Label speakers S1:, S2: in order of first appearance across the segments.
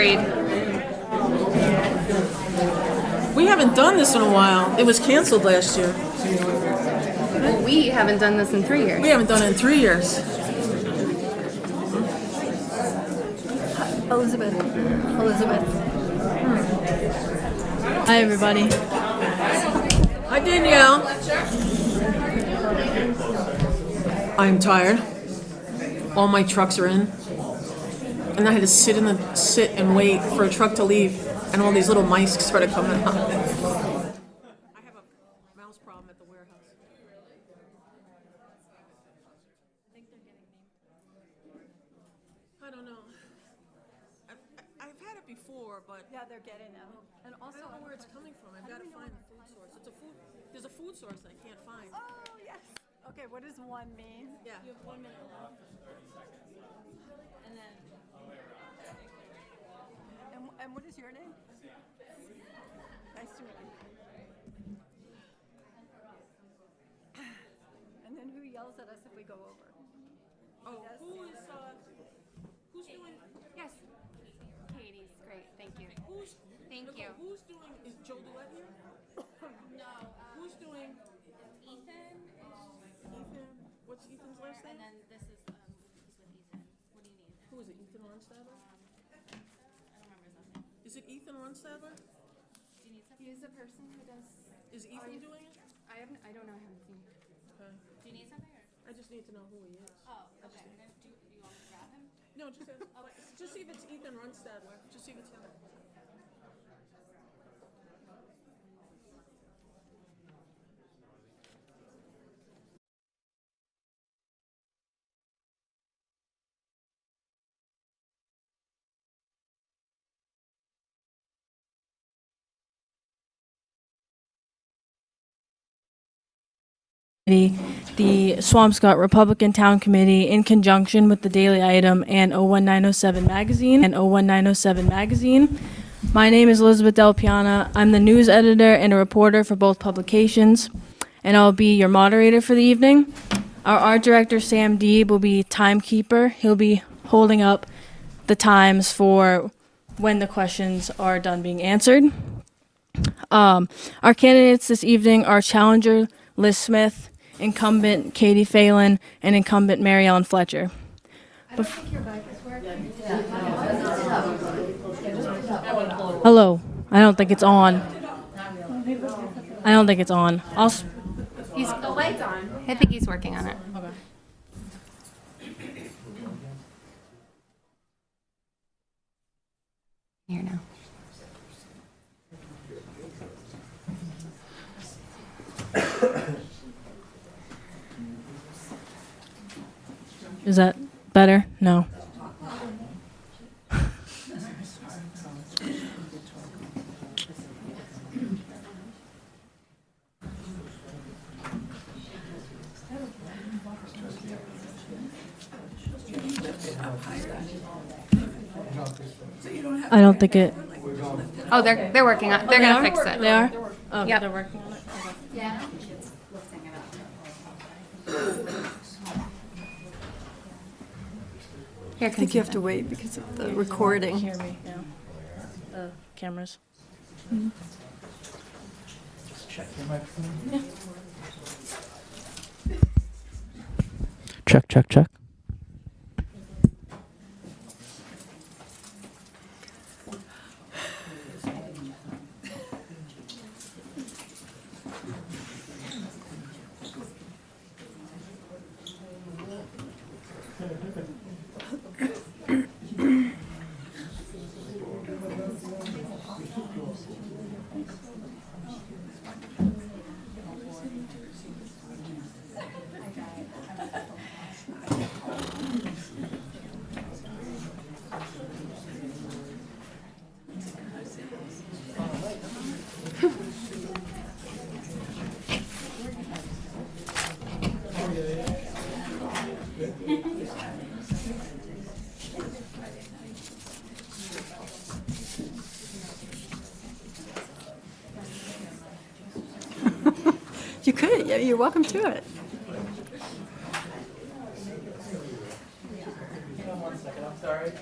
S1: We haven't done this in a while. It was canceled last year.
S2: Well, we haven't done this in 3 years.
S1: We haven't done it in 3 years.
S3: Elizabeth.
S4: Hi, everybody.
S1: Hi, Danielle. I'm tired. All my trucks are in. And I had to sit and wait for a truck to leave, and all these little mice started coming up. I have a mouse problem at the warehouse. I don't know. I've had it before, but
S3: Yeah, they're getting them. And
S1: I
S3: also,
S1: don't know where it's coming from. I've got to find the food source. There's a food source I can't find.
S3: oh, yes. Okay, what does one mean?
S1: Yeah.
S4: You have 1 minute left. And then
S3: And what is your name? Nice to meet you. And then who yells at us if we go over?
S1: Oh, who's doing?
S2: Yes. Katie's great. Thank you. Thank you.
S1: Who's doing? Is Joe Duet here?
S5: No,
S1: Who's doing?
S5: Ethan,
S1: Ethan. What's Ethan's last
S5: and
S1: name?
S5: then this is with Ethan. What do you need?
S1: Who is it? Ethan Ronstadler?
S5: I don't remember his last name.
S1: Is it Ethan Ronstadler?
S5: Do you need something?
S2: He's the person who does.
S1: Is Ethan doing it?
S2: I don't know. I haven't seen.
S1: Okay.
S5: Do you need something? Or?
S1: I just need to know who he is.
S5: Oh, okay. Do you want me to grab him?
S1: No, just see if it's Ethan Ronstadler. Just see if it's him.
S4: the Swampscott Republican Town Committee, in conjunction with the Daily Item and 01907 magazine. My name is Elizabeth Del Piana. I'm the news editor and a reporter for both publications, and I'll be your moderator for the evening. Our art director, Sam Deeb, will be timekeeper. He'll be holding up the times for when the questions are done being answered. Our candidates this evening are challenger Liz Smith, incumbent Katie Phelan, and incumbent Mary Ellen Fletcher. Hello. I don't think it's on.
S2: The light's on. I think he's working on it.
S4: Okay.
S2: Here now.
S4: Is that better? No. I don't think it.
S2: Oh, they're working on. They're gonna fix it.
S4: They are. Oh,
S2: Yep.
S4: they're working on it. Okay.
S2: Yeah. Here,
S3: I think you have to wait because of the recording.
S4: Hear me. Yeah. The cameras.
S6: Check, check, check.
S3: You could. Yeah, you're welcome to it.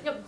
S4: Yep.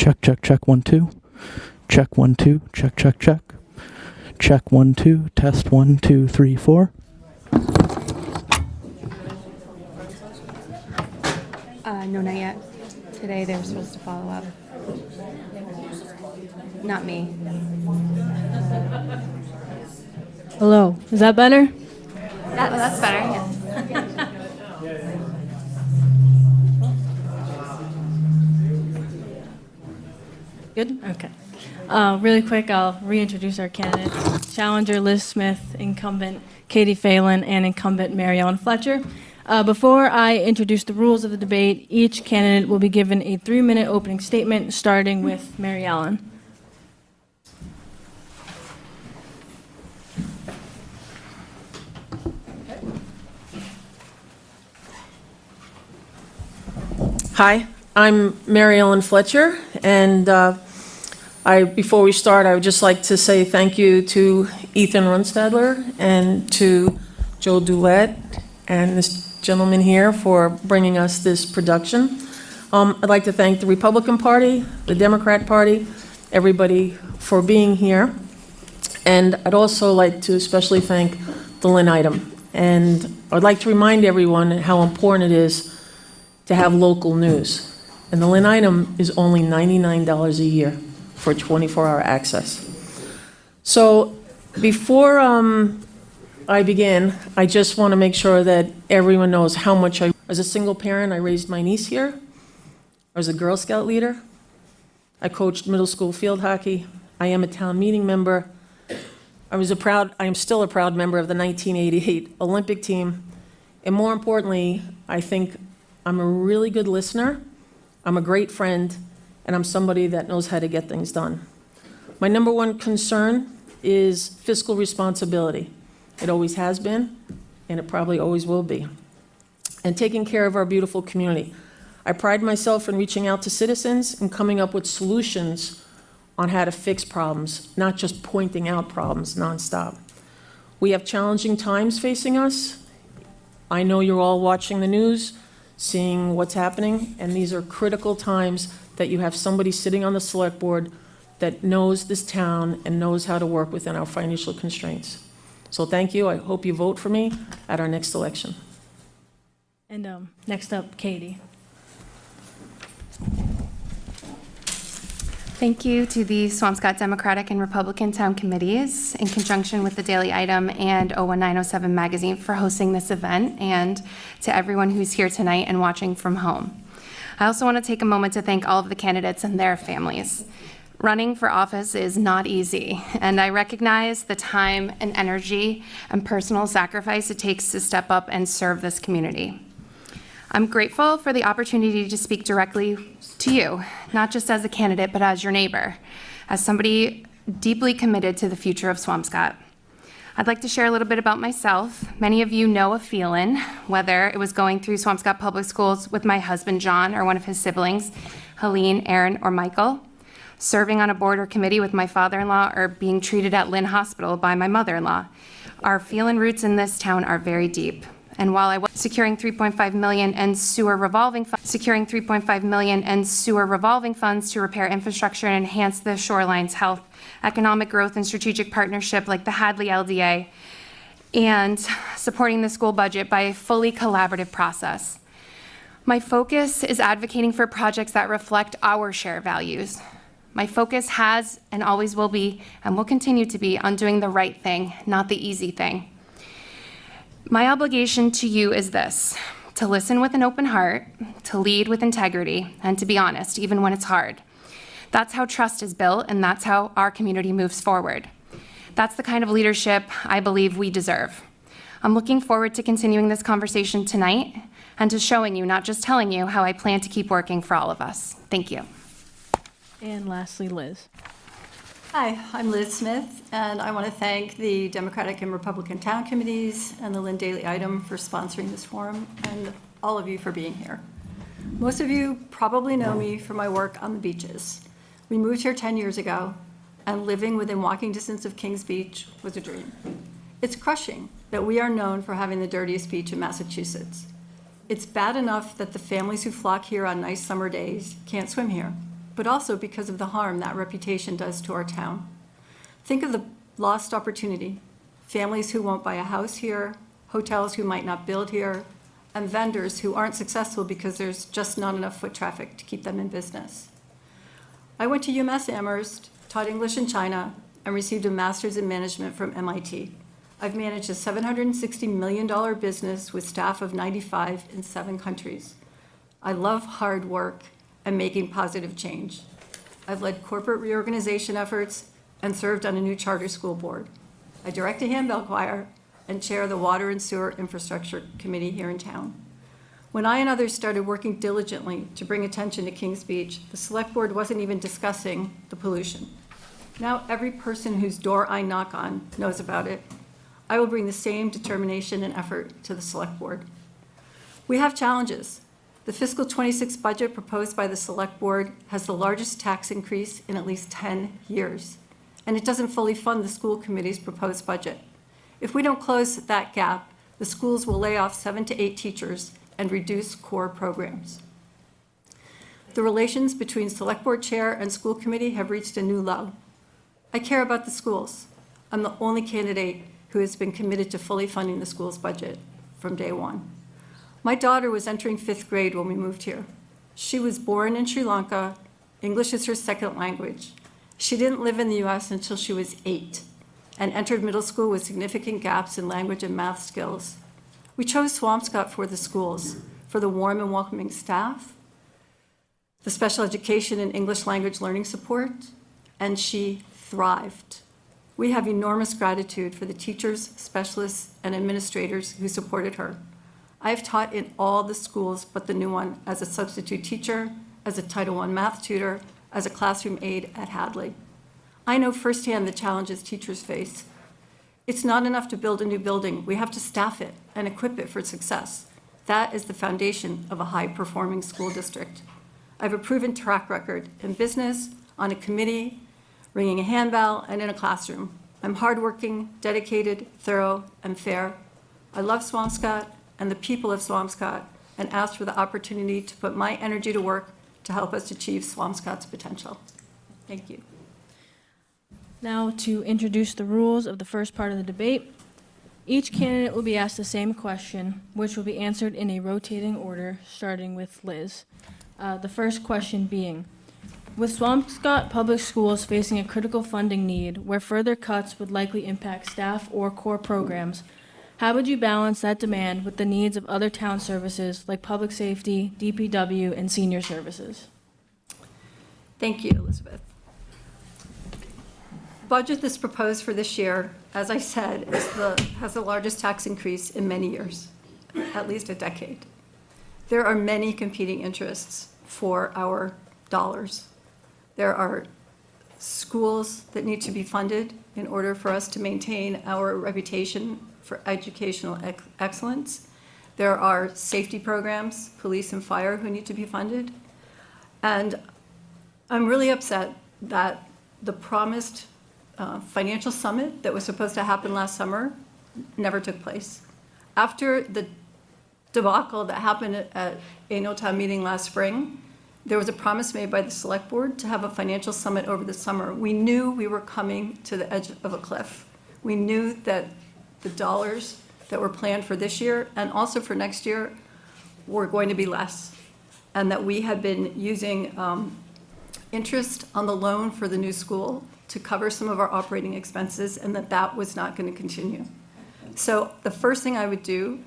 S6: Check, check, check, 1, 2. Check, 1, 2. Check, check, check. Check, 1, 2. Test, 1, 2, 3, 4.
S2: No, not yet. Today they were supposed to follow up. Not me.
S4: Hello. Is that better?
S2: That's better.
S4: Good? Okay. Really quick, I'll reintroduce our candidates. Challenger Liz Smith, incumbent Katie Phelan, and incumbent Mary Ellen Fletcher. Before I introduce the rules of the debate, each candidate will be given a 3-minute opening statement, starting with Mary Ellen.
S1: Hi, I'm Mary Ellen Fletcher, and before we start, I would just like to say thank you to Ethan Runstadler and to Joe Doulette and this gentleman here for bringing us this production. I'd like to thank the Republican Party, the Democrat Party, everybody for being here. And I'd also like to especially thank the Lynn item. And I'd like to remind everyone how important it is to have local news. And the Lynn item is only $99 a year for 24-hour access. So before I begin, I just want to make sure that everyone knows how much as a single parent, I raised my niece here. I was a Girl Scout leader. I coached middle school field hockey. I am a town meeting member. I am still a proud member of the 1988 Olympic team. And more importantly, I think I'm a really good listener, I'm a great friend, and I'm somebody that knows how to get things done. My number one concern is fiscal responsibility. It always has been, and it probably always will be. And taking care of our beautiful community. I pride myself in reaching out to citizens and coming up with solutions on how to fix problems, not just pointing out problems nonstop. We have challenging times facing us. I know you're all watching the news, seeing what's happening, and these are critical times that you have somebody sitting on the select board that knows this town and knows how to work within our financial constraints. So thank you. I hope you vote for me at our next election.
S4: And next up, Katie.
S2: Thank you to the Swampscott Democratic and Republican Town Committees in conjunction with the Daily Item and 01907 Magazine for hosting this event, and to everyone who's here tonight and watching from home. I also want to take a moment to thank all of the candidates and their families. Running for office is not easy, and I recognize the time and energy and personal sacrifice it takes to step up and serve this community. I'm grateful for the opportunity to speak directly to you, not just as a candidate, but as your neighbor, as somebody deeply committed to the future of Swampscott. I'd like to share a little bit about myself. Many of you know of Phelan, whether it was going through Swampscott Public Schools with my husband, John, or one of his siblings, Helene, Aaron, or Michael, serving on a board or committee with my father-in-law, or being treated at Lynn Hospital by my mother-in-law. Our Phelan roots in this town are very deep. And while I was securing $3.5 million and sewer revolving funds to repair infrastructure and enhance the shoreline's health, economic growth, and strategic partnership like the Hadley LDA, and supporting the school budget by a fully collaborative process. My focus is advocating for projects that reflect our shared values. My focus has and always will be, and will continue to be, on doing the right thing, not the easy thing. My obligation to you is this: to listen with an open heart, to lead with integrity, and to be honest, even when it's hard. That's how trust is built, and that's how our community moves forward. That's the kind of leadership I believe we deserve. I'm looking forward to continuing this conversation tonight and to showing you, not just telling you, how I plan to keep working for all of us. Thank you.
S4: And lastly, Liz.
S3: Hi, I'm Liz Smith, and I want to thank the Democratic and Republican Town Committees and the Lynn Daily Item for sponsoring this forum, and all of you for being here. Most of you probably know me from my work on the beaches. We moved here 10 years ago, and living within walking distance of Kings Beach was a dream. It's crushing that we are known for having the dirtiest beach in Massachusetts. It's bad enough that the families who flock here on nice summer days can't swim here. but also because of the harm that reputation does to our town. Think of the lost opportunity, families who won't buy a house here, hotels who might not build here, and vendors who aren't successful because there's just not enough foot traffic to keep them in business. I went to UMass Amherst, taught English in China, and received a master's in management from MIT. I've managed a $760 million business with staff of 95 in 7 countries. I love hard work and making positive change. I've led corporate reorganization efforts and served on a new charter school board. I direct a handbell choir and chair the Water and Sewer Infrastructure Committee here in town. When I and others started working diligently to bring attention to Kings Beach, the select board wasn't even discussing the pollution. Now every person whose door I knock on knows about it. I will bring the same determination and effort to the select board. We have challenges. The fiscal 26 budget proposed by the select board has the largest tax increase in at least 10 years, and it doesn't fully fund the school committee's proposed budget. If we don't close that gap, the schools will lay off 7 to 8 teachers and reduce core programs. The relations between select board chair and school committee have reached a new low. I care about the schools. I'm the only candidate who has been committed to fully funding the school's budget from day one. My daughter was entering 5th grade when we moved here. She was born in Sri Lanka. English is her second language. She didn't live in the US until she was 8 and entered middle school with significant gaps in language and math skills. We chose Swampscott for the schools, for the warm and welcoming staff, the special education and English language learning support, and she thrived. We have enormous gratitude for the teachers, specialists, and administrators who supported her. I have taught in all the schools but the new one as a substitute teacher, as a Title I math tutor, as a classroom aide at Hadley. I know firsthand the challenges teachers face. It's not enough to build a new building. We have to staff it and equip it for success. That is the foundation of a high-performing school district. I have a proven track record in business, on a committee, ringing a handbell, and in a classroom. I'm hardworking, dedicated, thorough, and fair. I love Swampscott and the people of Swampscott and ask for the opportunity to put my energy to work to help us achieve Swampscott's potential. Thank you.
S4: Now to introduce the rules of the first part of the debate. Each candidate will be asked the same question, which will be answered in a rotating order, starting with Liz. The first question being, with Swampscott Public Schools facing a critical funding need where further cuts would likely impact staff or core programs, how would you balance that demand with the needs of other town services like public safety, DPW, and senior services?
S3: Thank you, Elizabeth. Budget that's proposed for this year, as I said, has the largest tax increase in many years, at least a decade. There are many competing interests for our dollars. There are schools that need to be funded in order for us to maintain our reputation for educational excellence. There are safety programs, police and fire, who need to be funded. And I'm really upset that the promised financial summit that was supposed to happen last summer never took place. After the debacle that happened at annual town meeting last spring, there was a promise made by the select board to have a financial summit over the summer. We knew we were coming to the edge of a cliff. We knew that the dollars that were planned for this year and also for next year were going to be less, and that we had been using interest on the loan for the new school to cover some of our operating expenses, and that was not going to continue. So the first thing I would do,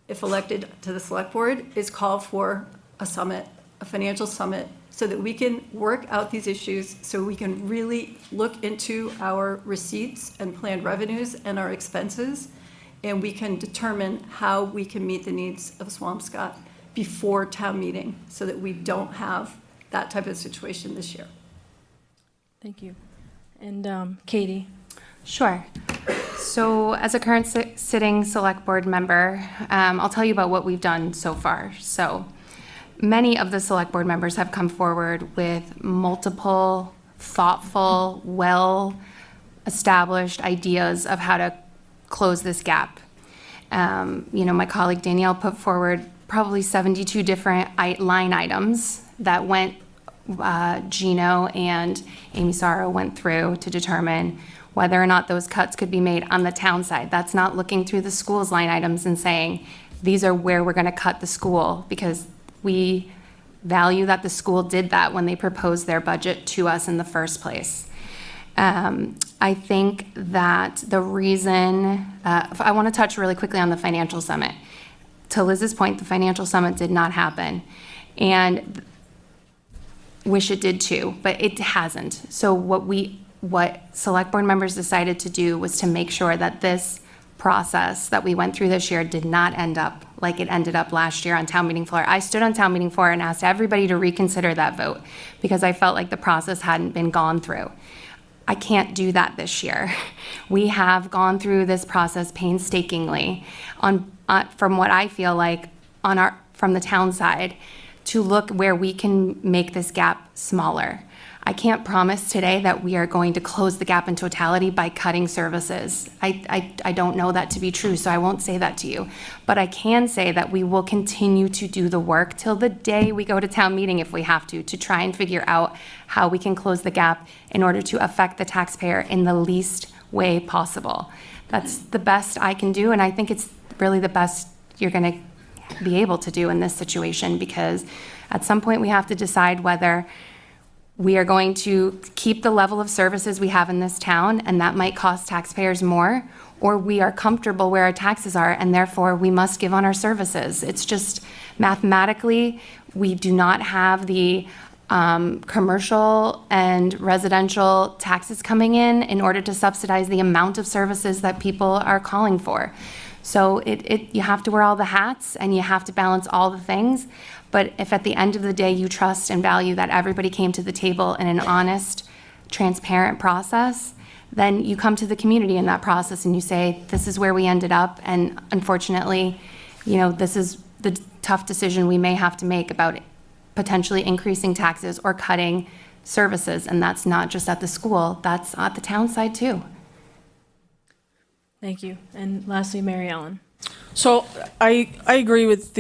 S3: if elected to the select board, is call for a summit, a financial summit, so that we can work out these issues, so we can really look into our receipts and planned revenues and our expenses, and we can determine how we can meet the needs of Swampscott before town meeting, so that we don't have that type of situation this year.
S4: Thank you. And Katie?
S2: Sure. So as a current sitting select board member, I'll tell you about what we've done so far. So many of the select board members have come forward with multiple, thoughtful, well-established ideas of how to close this gap. My colleague Danielle put forward probably 72 different line items that went Gino and Amy Sorrow went through to determine whether or not those cuts could be made on the town side. That's not looking through the school's line items and saying, these are where we're going to cut the school, because we value that the school did that when they proposed their budget to us in the first place. I think that the reason, I want to touch really quickly on the financial summit. To Liz's point, the financial summit did not happen, and wish it did too, but it hasn't. So what select board members decided to do was to make sure that this process that we went through this year did not end up like it ended up last year on town meeting floor. I stood on town meeting floor and asked everybody to reconsider that vote because I felt like the process hadn't been gone through. I can't do that this year. We have gone through this process painstakingly from what I feel like from the town side to look where we can make this gap smaller. I can't promise today that we are going to close the gap in totality by cutting services. I don't know that to be true, so I won't say that to you. But I can say that we will continue to do the work till the day we go to town meeting if we have to try and figure out how we can close the gap in order to affect the taxpayer in the least way possible. That's the best I can do, and I think it's really the best you're going to be able to do in this situation, because at some point we have to decide whether we are going to keep the level of services we have in this town, and that might cost taxpayers more, or we are comfortable where our taxes are, and therefore we must give on our services. It's just mathematically, we do not have the commercial and residential taxes coming in order to subsidize the amount of services that people are calling for. So you have to wear all the hats and you have to balance all the things. But if at the end of the day you trust and value that everybody came to the table in an honest, transparent process, then you come to the community in that process and you say, this is where we ended up. And unfortunately, this is the tough decision we may have to make about potentially increasing taxes or cutting services. And that's not just at the school, that's at the town side too.
S4: Thank you. And lastly, Mary Ellen.
S1: So I agree with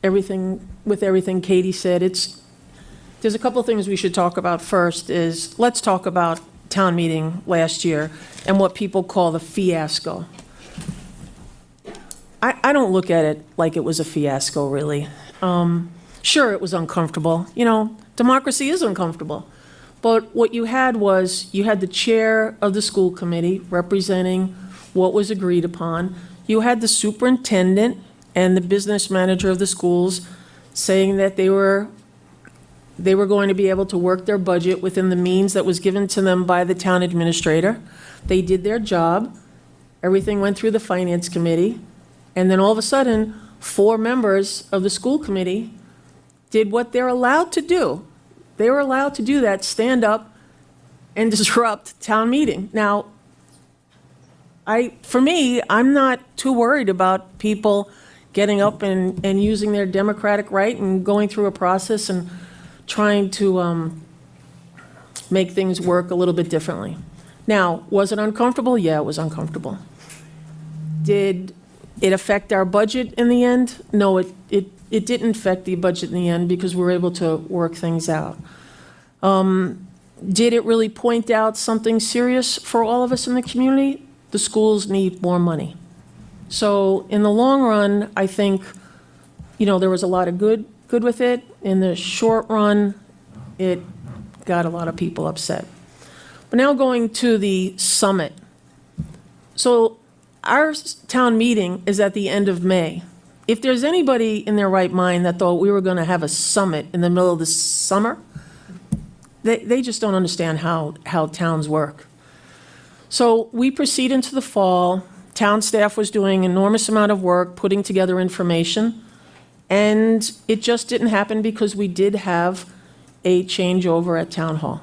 S1: everything Katie said. There's a couple of things we should talk about. First is, let's talk about town meeting last year and what people call the fiasco. I don't look at it like it was a fiasco, really. Sure, it was uncomfortable. Democracy is uncomfortable. But what you had was, you had the chair of the school committee representing what was agreed upon. You had the superintendent and the business manager of the schools saying that they were going to be able to work their budget within the means that was given to them by the town administrator. They did their job. Everything went through the finance committee. And then all of a sudden, 4 members of the school committee did what they're allowed to do. They were allowed to do that, stand up and disrupt town meeting. Now, for me, I'm not too worried about people getting up and using their democratic right and going through a process and trying to make things work a little bit differently. Now, was it uncomfortable? Yeah, it was uncomfortable. Did it affect our budget in the end? No, it didn't affect the budget in the end because we were able to work things out. Did it really point out something serious for all of us in the community? The schools need more money. So in the long run, I think, there was a lot of good with it. In the short run, it got a lot of people upset. But now going to the summit. So our town meeting is at the end of May. If there's anybody in their right mind that thought we were going to have a summit in the middle of the summer, they just don't understand how towns work. So we proceed into the fall. Town staff was doing an enormous amount of work, putting together information, and it just didn't happen because we did have a changeover at Town Hall.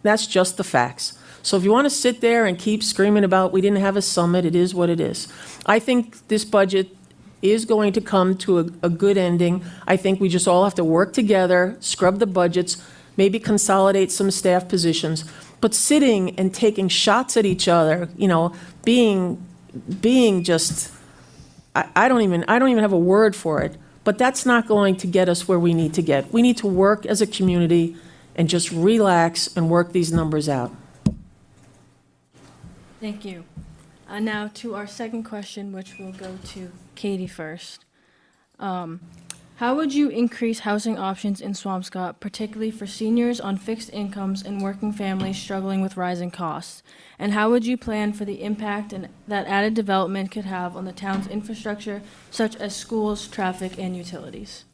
S1: That's just the facts. So if you want to sit there and keep screaming about we didn't have a summit, it is what it is. I think this budget is going to come to a good ending. I think we just all have to work together, scrub the budgets, maybe consolidate some staff positions. But sitting and taking shots at each other, being just, I don't even have a word for it, But that's not going to get us where we need to get. We need to work as a community and just relax and work these numbers out.
S4: Thank you. Now to our second question, which will go to Katie first. How would you increase housing options in Swampscott, particularly for seniors on fixed incomes and working families struggling with rising costs? And how would you plan for the impact that added development could have on the town's infrastructure, such as schools, traffic, and utilities?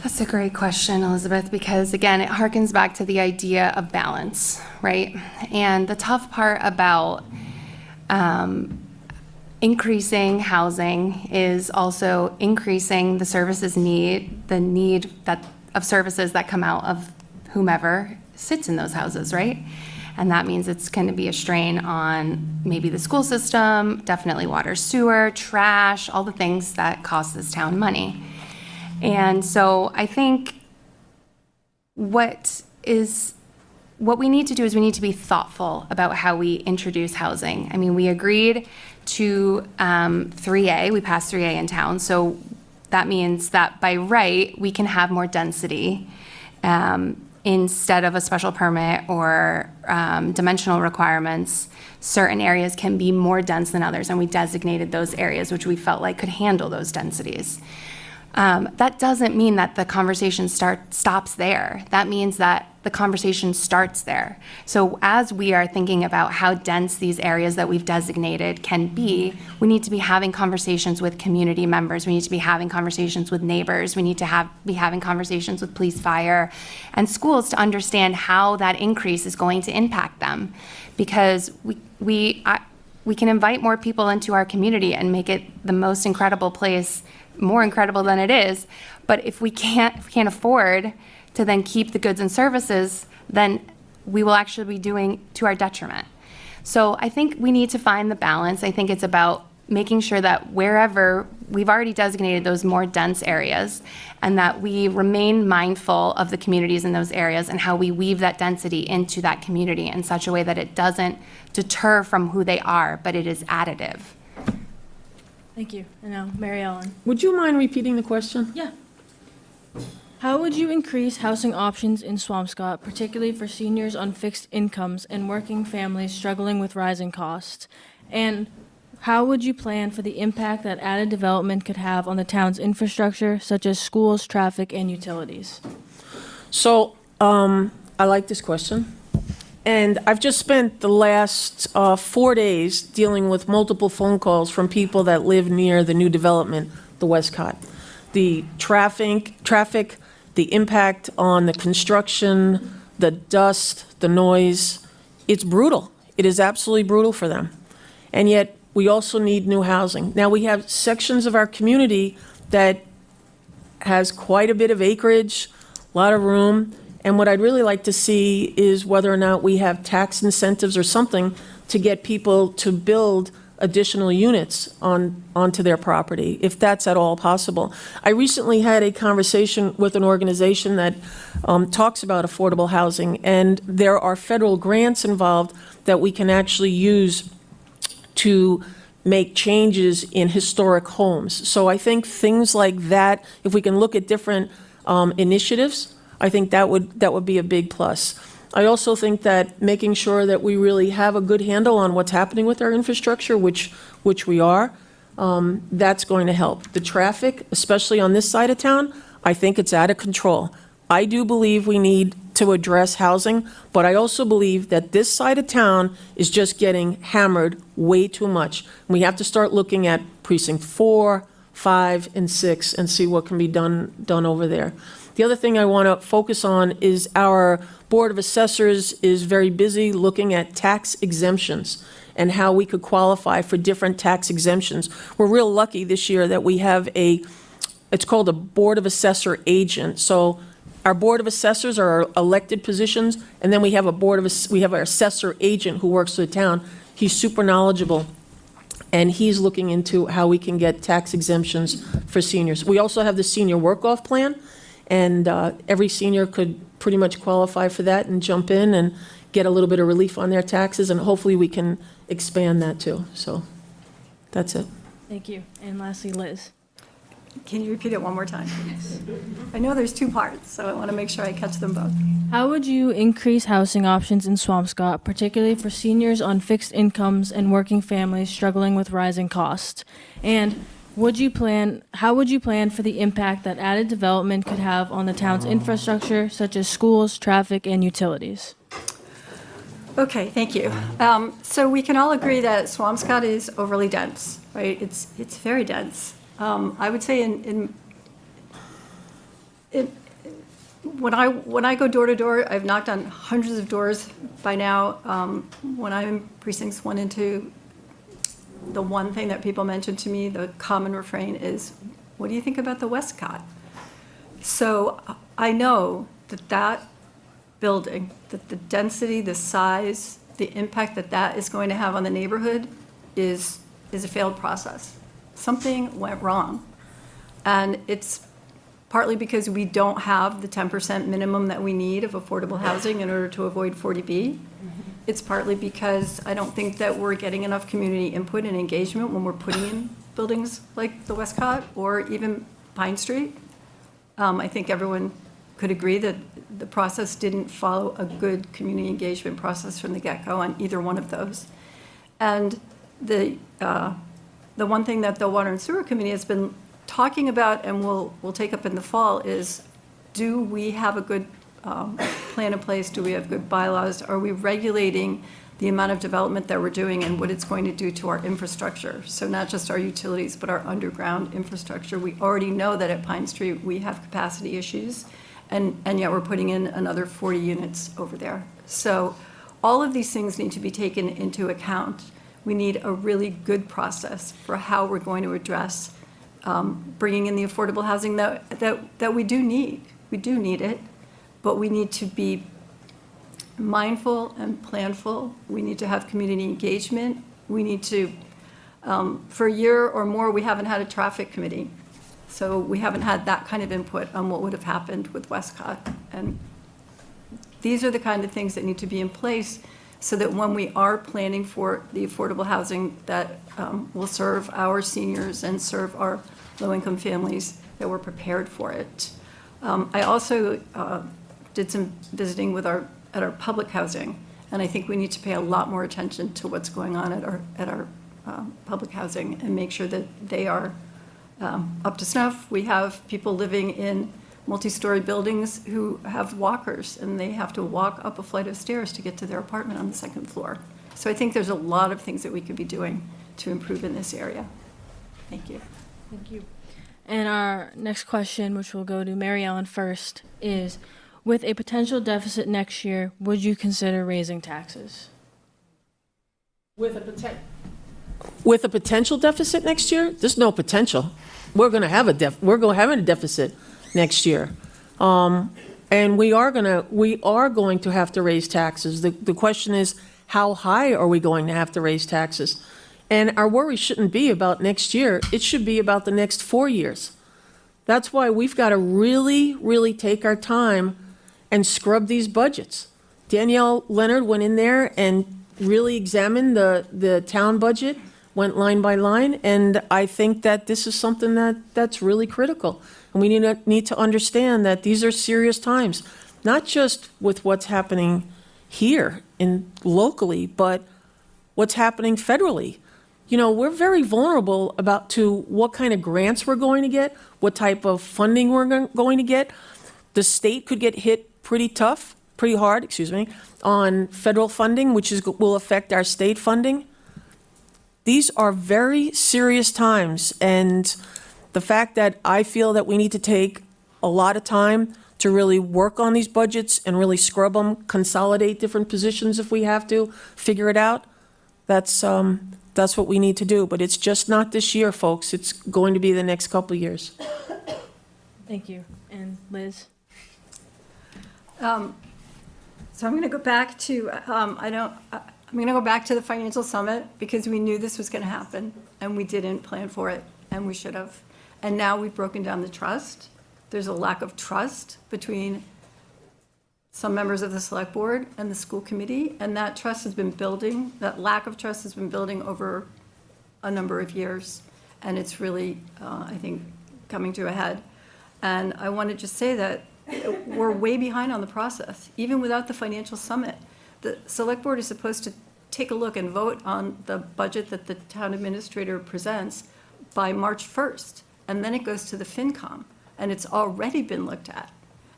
S2: That's a great question, Elizabeth, because again, it harkens back to the idea of balance, right? And the tough part about increasing housing is also increasing the services the need of services that come out of whomever sits in those houses, right? And that means it's going to be a strain on maybe the school system, definitely water, sewer, trash, all the things that cost this town money. And so I think what we need to do is we need to be thoughtful about how we introduce housing. I mean, we agreed to 3A, we passed 3A in town, so that means that by right, we can have more density instead of a special permit or dimensional requirements. Certain areas can be more dense than others, and we designated those areas which we felt like could handle those densities. That doesn't mean that the conversation stops there. That means that the conversation starts there. So as we are thinking about how dense these areas that we've designated can be, we need to be having conversations with community members. We need to be having conversations with neighbors. We need to be having conversations with police, fire, and schools to understand how that increase is going to impact them. Because we can invite more people into our community and make it the most incredible place, more incredible than it is. But if we can't afford to then keep the goods and services, then we will actually be doing to our detriment. So I think we need to find the balance. I think it's about making sure that wherever we've already designated those more dense areas, and that we remain mindful of the communities in those areas and how we weave that density into that community in such a way that it doesn't deter from who they are, but it is additive.
S4: Thank you. And now, Mary Ellen.
S1: Would you mind repeating the question?
S4: Yeah. How would you increase housing options in Swampscott, particularly for seniors on fixed incomes and working families struggling with rising costs? And how would you plan for the impact that added development could have on the town's infrastructure, such as schools, traffic, and utilities?
S1: So, I like this question. And I've just spent the last 4 days dealing with multiple phone calls from people that live near the new development, the Westcott. The traffic, the impact on the construction, the dust, the noise, it's brutal. It is absolutely brutal for them. And yet, we also need new housing. Now, we have sections of our community that has quite a bit of acreage, a lot of room, and what I'd really like to see is whether or not we have tax incentives or something to get people to build additional units onto their property, if that's at all possible. I recently had a conversation with an organization that talks about affordable housing, and there are federal grants involved that we can actually use to make changes in historic homes. So I think things like that, if we can look at different initiatives, I think that would be a big plus. I also think that making sure that we really have a good handle on what's happening with our infrastructure, which we are, that's going to help. The traffic, especially on this side of town, I think it's out of control. I do believe we need to address housing, but I also believe that this side of town is just getting hammered way too much. We have to start looking at precinct 4, 5, and 6 and see what can be done over there. The other thing I want to focus on is our Board of Assessors is very busy looking at tax exemptions and how we could qualify for different tax exemptions. We're real lucky this year that we have it's called a Board of Assessor agent. So our Board of Assessors are our elected positions, and then we have our assessor agent who works for the town. He's super knowledgeable, and he's looking into how we can get tax exemptions for seniors. We also have the senior work-off plan, and every senior could pretty much qualify for that and jump in and get a little bit of relief on their taxes, and hopefully we can expand that too. So that's it.
S4: Thank you. And lastly, Liz.
S3: Can you repeat it one more time, please? I know there's two parts, so I want to make sure I catch them both.
S4: How would you increase housing options in Swampscott, particularly for seniors on fixed incomes and working families struggling with rising costs? And how would you plan for the impact that added development could have on the town's infrastructure, such as schools, traffic, and utilities?
S3: Okay, thank you. So we can all agree that Swampscott is overly dense, right? It's very dense. I would say when I go door to door, I've knocked on hundreds of doors by now. When I'm in precincts 1 and 2, the one thing that people mention to me, the common refrain is, "What do you think about the Westcott?" So I know that building, that the density, the size, the impact that is going to have on the neighborhood is a failed process. Something went wrong. And it's partly because we don't have the 10% minimum that we need of affordable housing in order to avoid 40B. It's partly because I don't think that we're getting enough community input and engagement when we're putting in buildings like the Westcott or even Pine Street. I think everyone could agree that the process didn't follow a good community engagement process from the get-go on either one of those. And the one thing that the Water and Sewer Committee has been talking about and we'll take up in the fall is, do we have a good plan in place? Do we have good bylaws? Are we regulating the amount of development that we're doing and what it's going to do to our infrastructure? So not just our utilities, but our underground infrastructure. We already know that at Pine Street, we have capacity issues, and yet we're putting in another 40 units over there. So all of these things need to be taken into account. We need a really good process for how we're going to address bringing in the affordable housing that we do need. We do need it, but we need to be mindful and planful. We need to have community engagement. We need to, for a year or more, we haven't had a traffic committee. So we haven't had that kind of input on what would have happened with Westcott. And these are the kind of things that need to be in place so that when we are planning for the affordable housing that will serve our seniors and serve our low-income families, that we're prepared for it. I also did some visiting with at our public housing, and I think we need to pay a lot more attention to what's going on at our public housing and make sure that they are up to snuff. We have people living in multi-story buildings who have walkers, and they have to walk up a flight of stairs to get to their apartment on the second floor. So I think there's a lot of things that we could be doing to improve in this area. Thank you.
S4: Thank you. And our next question, which will go to Mary Ellen first, is, with a potential deficit next year, would you consider raising taxes?
S1: With a potential deficit next year? There's no potential. We're going to have a deficit next year. And we are going to have to raise taxes. The question is, how high are we going to have to raise taxes? And our worry shouldn't be about next year. It should be about the next 4 years. That's why we've got to really, really take our time and scrub these budgets. Danielle Leonard went in there and really examined the town budget, went line by line, and I think that this is something that's really critical. And we need to understand that these are serious times, not just with what's happening here locally, but what's happening federally. You know, we're very vulnerable to what kind of grants we're going to get, what type of funding we're going to get. The state could get hit pretty hard, on federal funding, which will affect our state funding. These are very serious times, and the fact that I feel that we need to take a lot of time to really work on these budgets and really scrub them, consolidate different positions if we have to, figure it out, that's what we need to do. But it's just not this year, folks. It's going to be the next couple of years.
S4: Thank you. And Liz?
S3: So I'm going to go back to, I'm going to go back to the financial summit because we knew this was going to happen and we didn't plan for it, and we should have. And now we've broken down the trust. There's a lack of trust between some members of the select board and the school committee, and that trust has been building, that lack of trust has been building over a number of years. And it's really, I think, coming to a head. And I want to just say that we're way behind on the process, even without the financial summit. The select board is supposed to take a look and vote on the budget that the town administrator presents by March 1st, and then it goes to the FinCom, and it's already been looked at.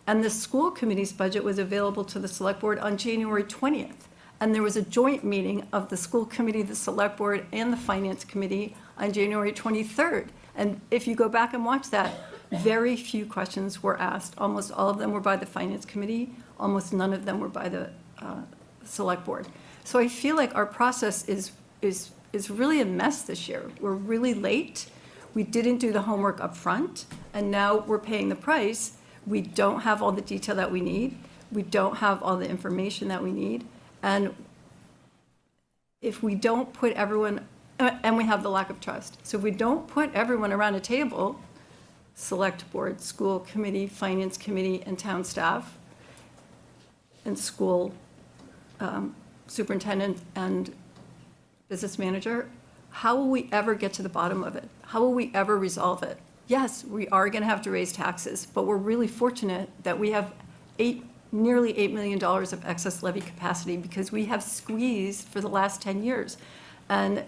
S3: And the school committee's budget was available to the select board on January 20th. And there was a joint meeting of the school committee, the select board, and the finance committee on January 23rd. And if you go back and watch that, very few questions were asked. Almost all of them were by the finance committee. Almost none of them were by the select board. So I feel like our process is really a mess this year. We're really late. We didn't do the homework up front, and now we're paying the price. We don't have all the detail that we need. We don't have all the information that we need. And if we don't put everyone, and we have the lack of trust. So if we don't put everyone around a table, select board, school committee, finance committee, and town staff, and school superintendent and business manager, how will we ever get to the bottom of it? How will we ever resolve it? Yes, we are going to have to raise taxes, but we're really fortunate that we have nearly $8 million of excess levy capacity because we have squeezed for the last 10 years. And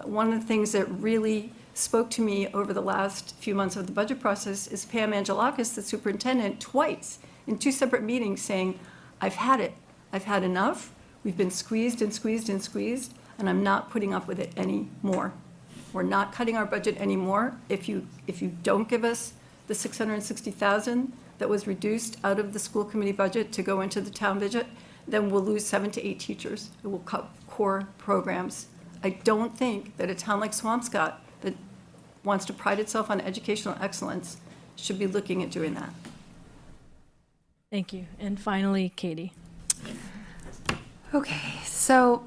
S3: one of the things that really spoke to me over the last few months of the budget process is Pam Angelakis, the superintendent, twice in 2 separate meetings saying, I've had it. I've had enough. We've been squeezed and squeezed and squeezed, and I'm not putting up with it anymore. We're not cutting our budget anymore. If you don't give us the $660,000 that was reduced out of the school committee budget to go into the town budget, then we'll lose 7 to 8 teachers. It will cut core programs. I don't think that a town like Swampscott that wants to pride itself on educational excellence should be looking at doing that.
S4: Thank you. And finally, Katie.
S2: Okay, so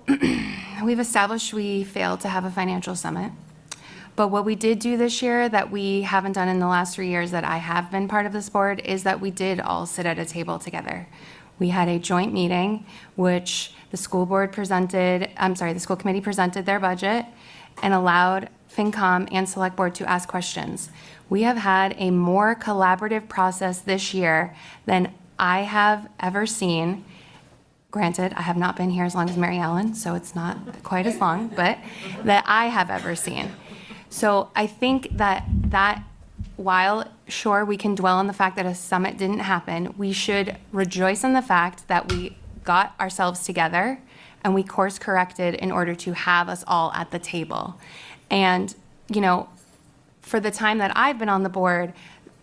S2: we've established we failed to have a financial summit. But what we did do this year that we haven't done in the last 3 years that I have been part of this board is that we did all sit at a table together. We had a joint meeting, which the school committee presented their budget and allowed FinCom and Select Board to ask questions. We have had a more collaborative process this year than I have ever seen. Granted, I have not been here as long as Mary Ellen, so it's not quite as long, but that I have ever seen. So I think that while, sure, we can dwell on the fact that a summit didn't happen, we should rejoice in the fact that we got ourselves together and we course corrected in order to have us all at the table. And, for the time that I've been on the board,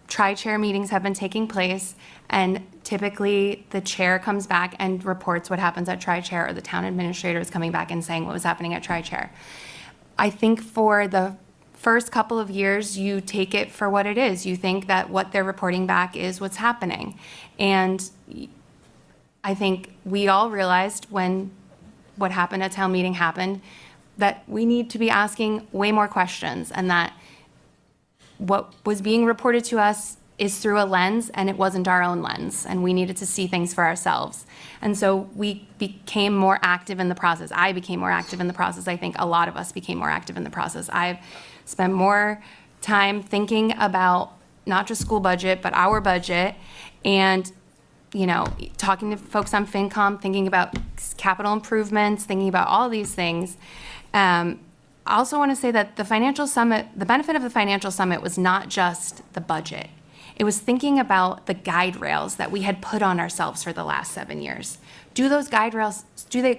S2: tri-chair meetings have been taking place, and typically the chair comes back and reports what happens at tri-chair, or the town administrator is coming back and saying what was happening at tri-chair. I think for the first couple of years, you take it for what it is. You think that what they're reporting back is what's happening. And I think we all realized when what happened at town meeting happened that we need to be asking way more questions, and that what was being reported to us is through a lens, and it wasn't our own lens, and we needed to see things for ourselves. And so we became more active in the process. I became more active in the process. I think a lot of us became more active in the process. I've spent more time thinking about not just school budget, but our budget, and talking to folks on FinCom, thinking about capital improvements, thinking about all these things. I also want to say that the financial summit, the benefit of the financial summit was not just the budget. It was thinking about the guide rails that we had put on ourselves for the last 7 years. Do the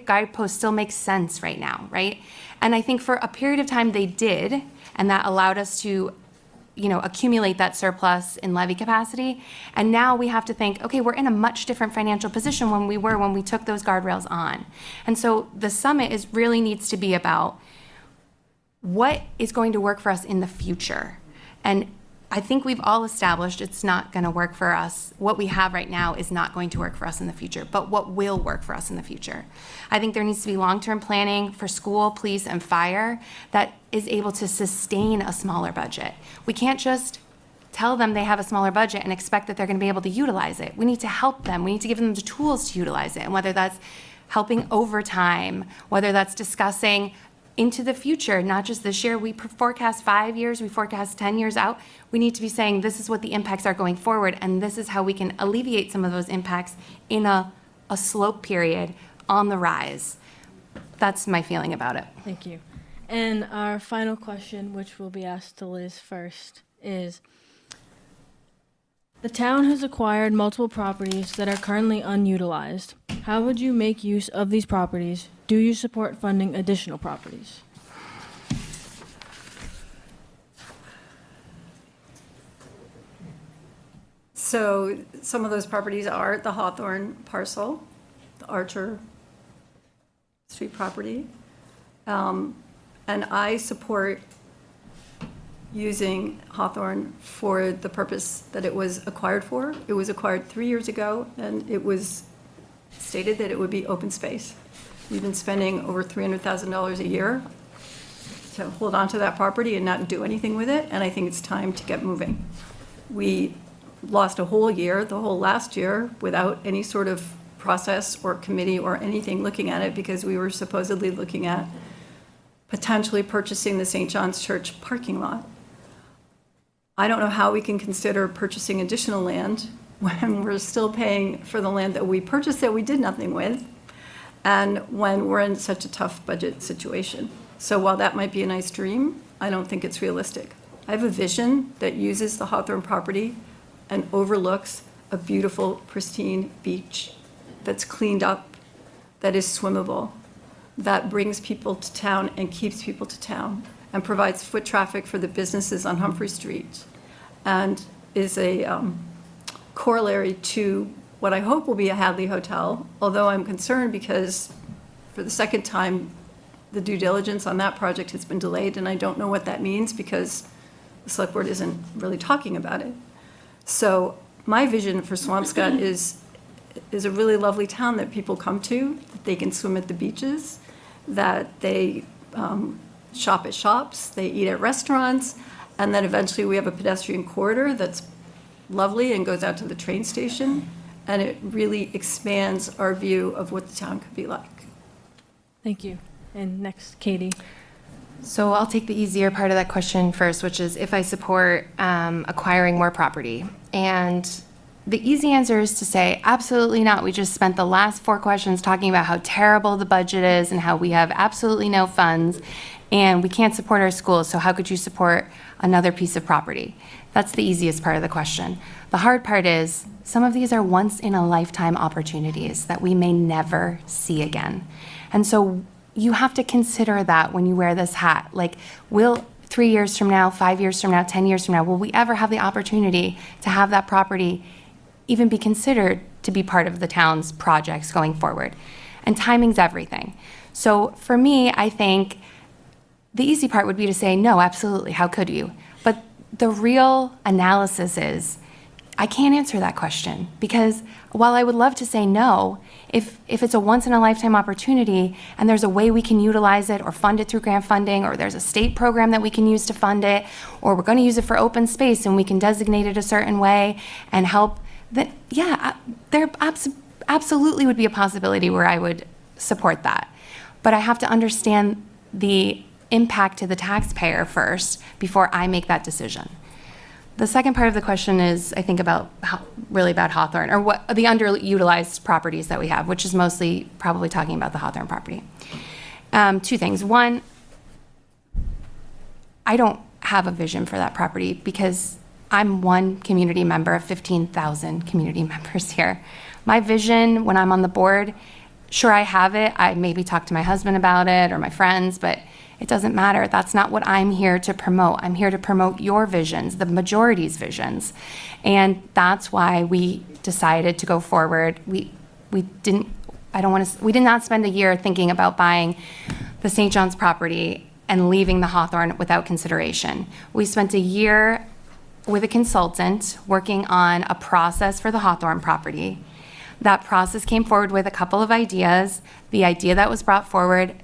S2: guideposts still make sense right now, right? And I think for a period of time they did, and that allowed us to accumulate that surplus in levy capacity. And now we have to think, okay, we're in a much different financial position when we took those guardrails on. And so the summit really needs to be about what is going to work for us in the future. And I think we've all established it's not going to work for us. What we have right now is not going to work for us in the future, but what will work for us in the future. I think there needs to be long-term planning for school, police, and fire that is able to sustain a smaller budget. We can't just tell them they have a smaller budget and expect that they're going to be able to utilize it. We need to help them. We need to give them the tools to utilize it, and whether that's helping overtime, whether that's discussing into the future, not just this year. We forecast 5 years, we forecast 10 years out. We need to be saying this is what the impacts are going forward, and this is how we can alleviate some of those impacts in a slope period on the rise. That's my feeling about it.
S4: Thank you. And our final question, which will be asked to Liz first, is the town has acquired multiple properties that are currently unutilized. How would you make use of these properties? Do you support funding additional properties?
S3: So some of those properties are the Hawthorne parcel, the Archer Street property. And I support using Hawthorne for the purpose that it was acquired for. It was acquired 3 years ago, and it was stated that it would be open space. We've been spending over $300,000 a year to hold on to that property and not do anything with it, and I think it's time to get moving. We lost a whole year, the whole last year, without any sort of process or committee or anything looking at it, because we were supposedly looking at potentially purchasing the St. John's Church parking lot. I don't know how we can consider purchasing additional land when we're still paying for the land that we purchased that we did nothing with, and when we're in such a tough budget situation. So while that might be a nice dream, I don't think it's realistic. I have a vision that uses the Hawthorne property and overlooks a beautiful, pristine beach that's cleaned up, that is swimmable, that brings people to town and keeps people to town, and provides foot traffic for the businesses on Humphrey Street, and is a corollary to what I hope will be a Hadley Hotel, although I'm concerned because for the second time, the due diligence on that project has been delayed, and I don't know what that means because the select board isn't really talking about it. So my vision for Swampscott is a really lovely town that people come to, that they can swim at the beaches, that they shop at shops, they eat at restaurants, and then eventually we have a pedestrian corridor that's lovely and goes out to the train station, and it really expands our view of what the town could be like.
S4: Thank you. And next, Katie.
S2: So I'll take the easier part of that question first, which is if I support acquiring more property. And the easy answer is to say, absolutely not. We just spent the last 4 questions talking about how terrible the budget is and how we have absolutely no funds and we can't support our schools. So how could you support another piece of property? That's the easiest part of the question. The hard part is some of these are once in a lifetime opportunities that we may never see again. And so you have to consider that when you wear this hat. Like, will 3 years from now, 5 years from now, 10 years from now, will we ever have the opportunity to have that property even be considered to be part of the town's projects going forward? And timing's everything. So for me, I think the easy part would be to say, no, absolutely, how could you? But the real analysis is, I can't answer that question, because while I would love to say no, if it's a once-in-a-lifetime opportunity and there's a way we can utilize it or fund it through grant funding, or there's a state program that we can use to fund it, or we're going to use it for open space and we can designate it a certain way and help, then yeah, there absolutely would be a possibility where I would support that. But I have to understand the impact to the taxpayer first before I make that decision. The second part of the question is, I think, really about Hawthorne, or what the underutilized properties that we have, which is mostly probably talking about the Hawthorne property. 2 things. One, I don't have a vision for that property because I'm one community member of 15,000 community members here. My vision when I'm on the board, sure, I have it. I maybe talk to my husband about it or my friends, but it doesn't matter. That's not what I'm here to promote. I'm here to promote your visions, the majority's visions. And that's why we decided to go forward. We did not spend a year thinking about buying the St. John's property and leaving the Hawthorne without consideration. We spent a year with a consultant working on a process for the Hawthorne property. That process came forward with a couple of ideas. The idea that was brought forward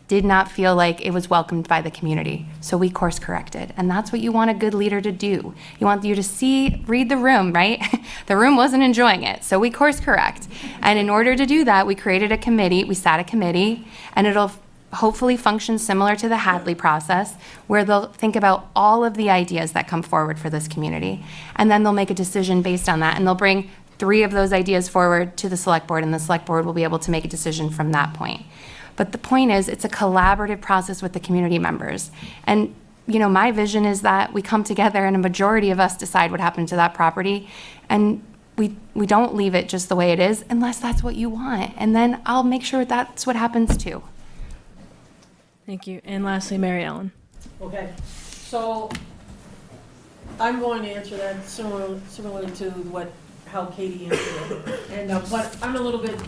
S2: did not feel like it was welcomed by the community. So we course corrected. And that's what you want a good leader to do. You want you to read the room, right? The room wasn't enjoying it. So we course correct. And in order to do that, we created a committee. We sat a committee, and it'll hopefully function similar to the Hadley process, where they'll think about all of the ideas that come forward for this community, and then they'll make a decision based on that, and they'll bring 3 of those ideas forward to the select board, and the select board will be able to make a decision from that point. But the point is, it's a collaborative process with the community members. And, you know, my vision is that we come together and a majority of us decide what happened to that property, and we don't leave it just the way it is unless that's what you want. And then I'll make sure that's what happens too.
S4: Thank you. And lastly, Mary Ellen.
S1: Okay, so I'm going to answer that similarly to how Katie answered it. And, but I'm a little bit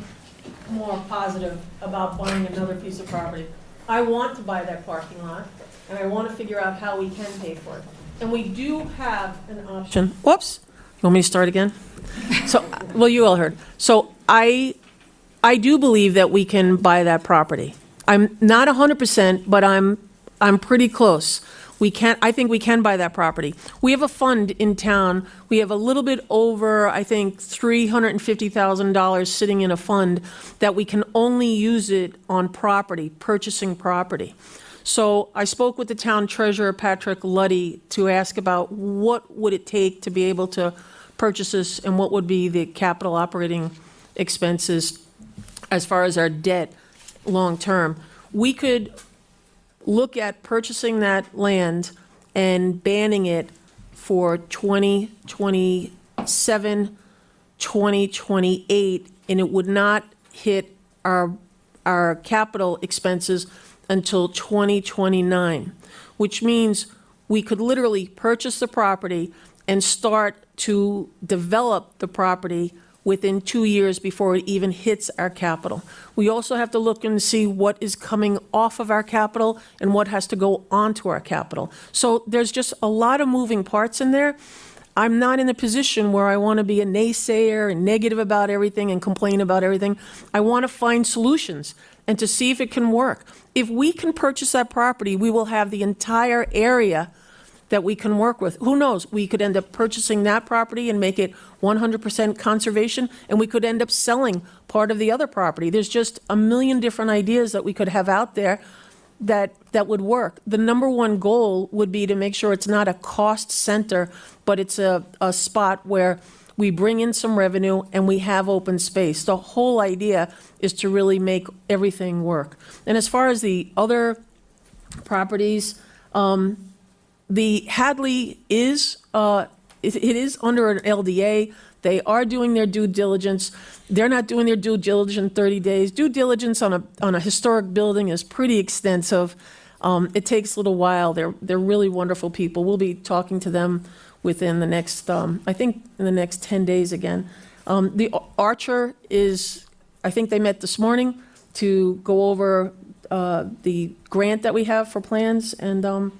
S1: more positive about buying another piece of property. I want to buy that parking lot, and I want to figure out how we can pay for it. And we do have an option. Whoops, you want me to start again? So, well, you all heard. So I do believe that we can buy that property. I'm not 100%, but I'm pretty close. I think we can buy that property. We have a fund in town. We have a little bit over, I think, $350,000 sitting in a fund that we can only use it on property, purchasing property. So I spoke with the town treasurer, Patrick Luddy, to ask about what would it take to be able to purchase this and what would be the capital operating expenses as far as our debt long-term. We could look at purchasing that land and banning it for 2027, 2028, and it would not hit our capital expenses until 2029, which means we could literally purchase the property and start to develop the property within 2 years before it even hits our capital. We also have to look and see what is coming off of our capital and what has to go onto our capital. So there's just a lot of moving parts in there. I'm not in a position where I want to be a naysayer and negative about everything and complain about everything. I want to find solutions and to see if it can work. If we can purchase that property, we will have the entire area that we can work with. Who knows? We could end up purchasing that property and make it 100% conservation, and we could end up selling part of the other property. There's just a million different ideas that we could have out there that would work. The number one goal would be to make sure it's not a cost center, but it's a spot where we bring in some revenue and we have open space. The whole idea is to really make everything work. And as far as the other properties, the Hadley is, it is under an LDA. They are doing their due diligence. They're not doing their due diligence in 30 days. Due diligence on a historic building is pretty extensive. It takes a little while. They're really wonderful people. We'll be talking to them within the next, I think in the next 10 days again. The Archer is, I think they met this morning to go over the grant that we have for plans, and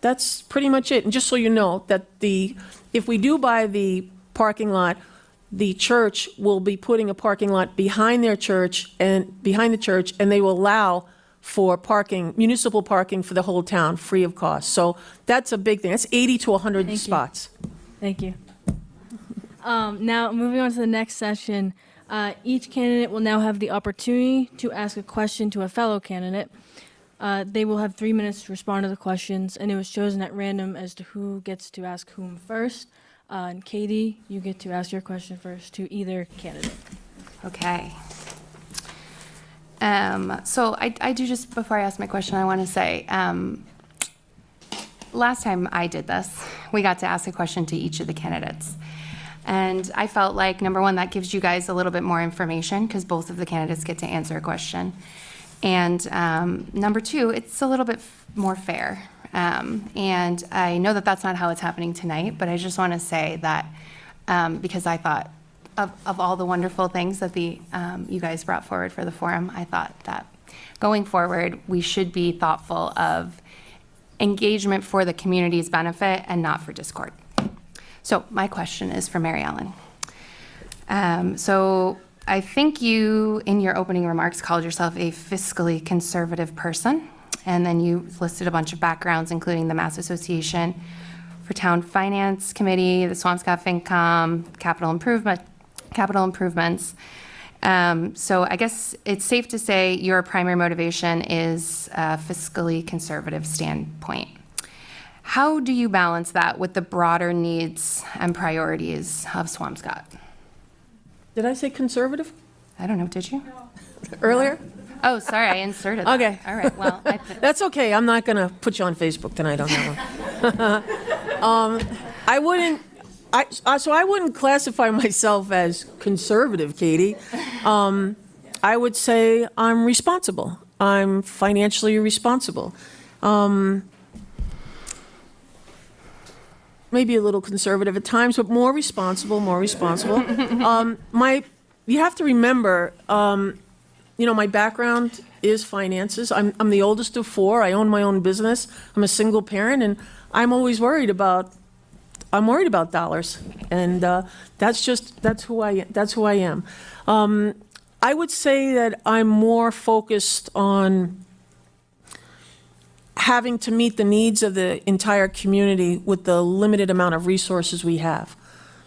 S1: that's pretty much it. And just so you know, that if we do buy the parking lot, the church will be putting a parking lot behind their church and behind the church, and they will allow for parking, municipal parking for the whole town, free of cost. So that's a big thing. That's 80 to 100
S4: Thank you.
S1: spots.
S4: Thank you. Now, moving on to the next session, each candidate will now have the opportunity to ask a question to a fellow candidate. They will have 3 minutes to respond to the questions, and it was chosen at random as to who gets to ask whom first. And Katie, you get to ask your question first to either candidate.
S2: Okay. So I do, just before I ask my question, I want to say, last time I did this, we got to ask a question to each of the candidates. And I felt like, number one, that gives you guys a little bit more information because both of the candidates get to answer a question. And number two, it's a little bit more fair. And I know that that's not how it's happening tonight, but I just want to say that because I thought of all the wonderful things that you guys brought forward for the forum, I thought that going forward, we should be thoughtful of engagement for the community's benefit and not for discord. So my question is for Mary Ellen. So I think you, in your opening remarks, called yourself a fiscally conservative person, and then you listed a bunch of backgrounds, including the Mass Association for Town Finance Committee, the Swampscott FinCom, capital improvements. So I guess it's safe to say your primary motivation is a fiscally conservative standpoint. How do you balance that with the broader needs and priorities of Swampscott?
S1: Did I say conservative
S2: I don't know, did you?
S1: earlier?
S2: Oh, sorry, I inserted that.
S1: Okay.
S2: All right, well,
S1: That's okay. I'm not going to put you on Facebook tonight on that one. I wouldn't. So I wouldn't classify myself as conservative, Katie. I would say I'm responsible. I'm financially responsible. Maybe a little conservative at times, but more responsible, more responsible. You have to remember, my background is finances. I'm the oldest of four. I own my own business. I'm a single parent, and I'm always worried about dollars, and that's who I am. I would say that I'm more focused on having to meet the needs of the entire community with the limited amount of resources we have.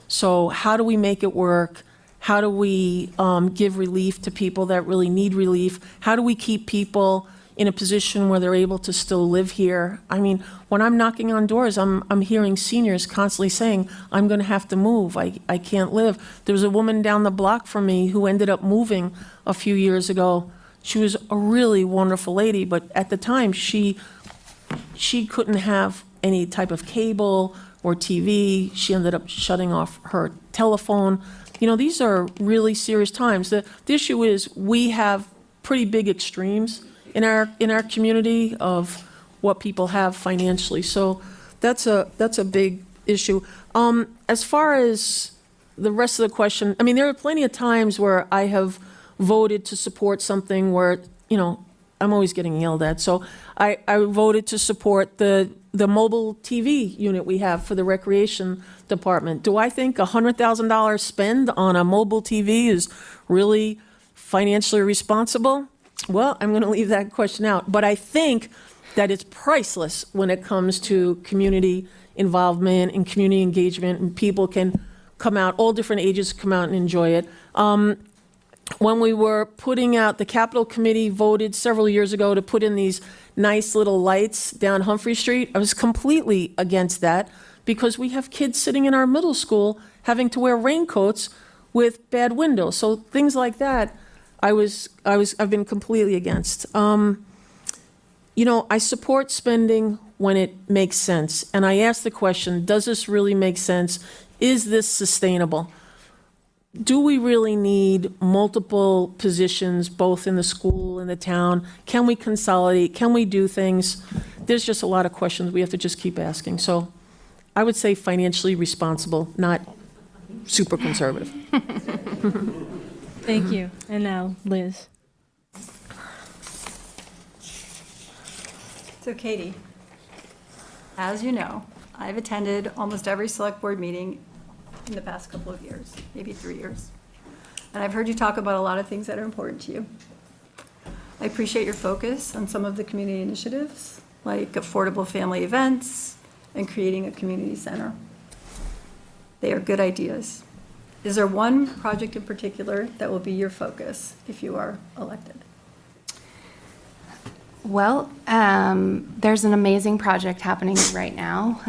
S1: So how do we make it work? How do we give relief to people that really need relief? How do we keep people in a position where they're able to still live here? I mean, when I'm knocking on doors, I'm hearing seniors constantly saying, I'm going to have to move. I can't live. There was a woman down the block from me who ended up moving a few years ago. She was a really wonderful lady, but at the time, she couldn't have any type of cable or TV. She ended up shutting off her telephone. These are really serious times. The issue is we have pretty big extremes in our community of what people have financially. So that's a big issue. As far as the rest of the question, I mean, there are plenty of times where I have voted to support something where, I'm always getting yelled at. So I voted to support the mobile TV unit we have for the recreation department. Do I think $100,000 spend on a mobile TV is really financially responsible? Well, I'm going to leave that question out. But I think that it's priceless when it comes to community involvement and community engagement, and people can come out, all different ages come out and enjoy it. When we were putting out, the Capitol Committee voted several years ago to put in these nice little lights down Humphrey Street. I was completely against that because we have kids sitting in our middle school having to wear raincoats with bad windows. So things like that, I've been completely against. I support spending when it makes sense. And I ask the question, does this really make sense? Is this sustainable? Do we really need multiple positions, both in the school and the town? Can we consolidate? Can we do things? There's just a lot of questions we have to just keep asking. So I would say financially responsible, not super conservative.
S4: Thank you. And now, Liz.
S3: So Katie, as you know, I've attended almost every select board meeting in the past couple of years, maybe 3 years. And I've heard you talk about a lot of things that are important to you. I appreciate your focus on some of the community initiatives, like affordable family events and creating a community center. They are good ideas. Is there one project in particular that will be your focus if you are elected?
S2: Well, there's an amazing project happening right now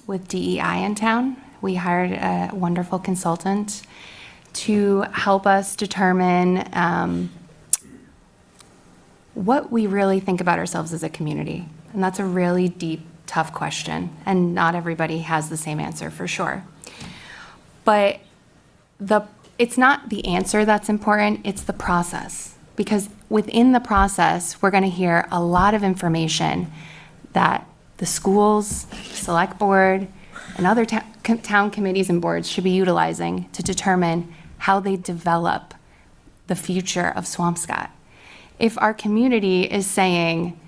S2: with DEI in town. We hired a wonderful consultant to help us determine what we really think about ourselves as a community. And that's a really deep, tough question. And not everybody has the same answer, for sure. But it's not the answer that's important, it's the process. Because within the process, we're going to hear a lot of information that the schools, select board, and other town committees and boards should be utilizing to determine how they develop the future of Swampscott. If our community is saying,